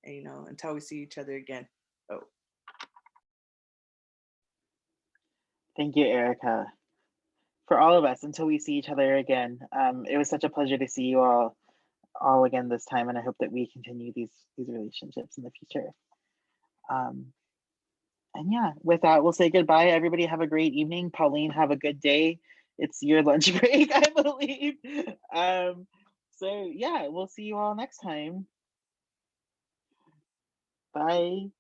Speaker 5: and, until we see each other again. Oh.
Speaker 2: Thank you, Erica. For all of us, until we see each other again. It was such a pleasure to see you all again this time, and I hope that we continue these relationships in the future. And yeah, with that, we'll say goodbye. Everybody have a great evening. Pauline, have a good day. It's your lunch break, I believe. So yeah, we'll see you all next time. Bye.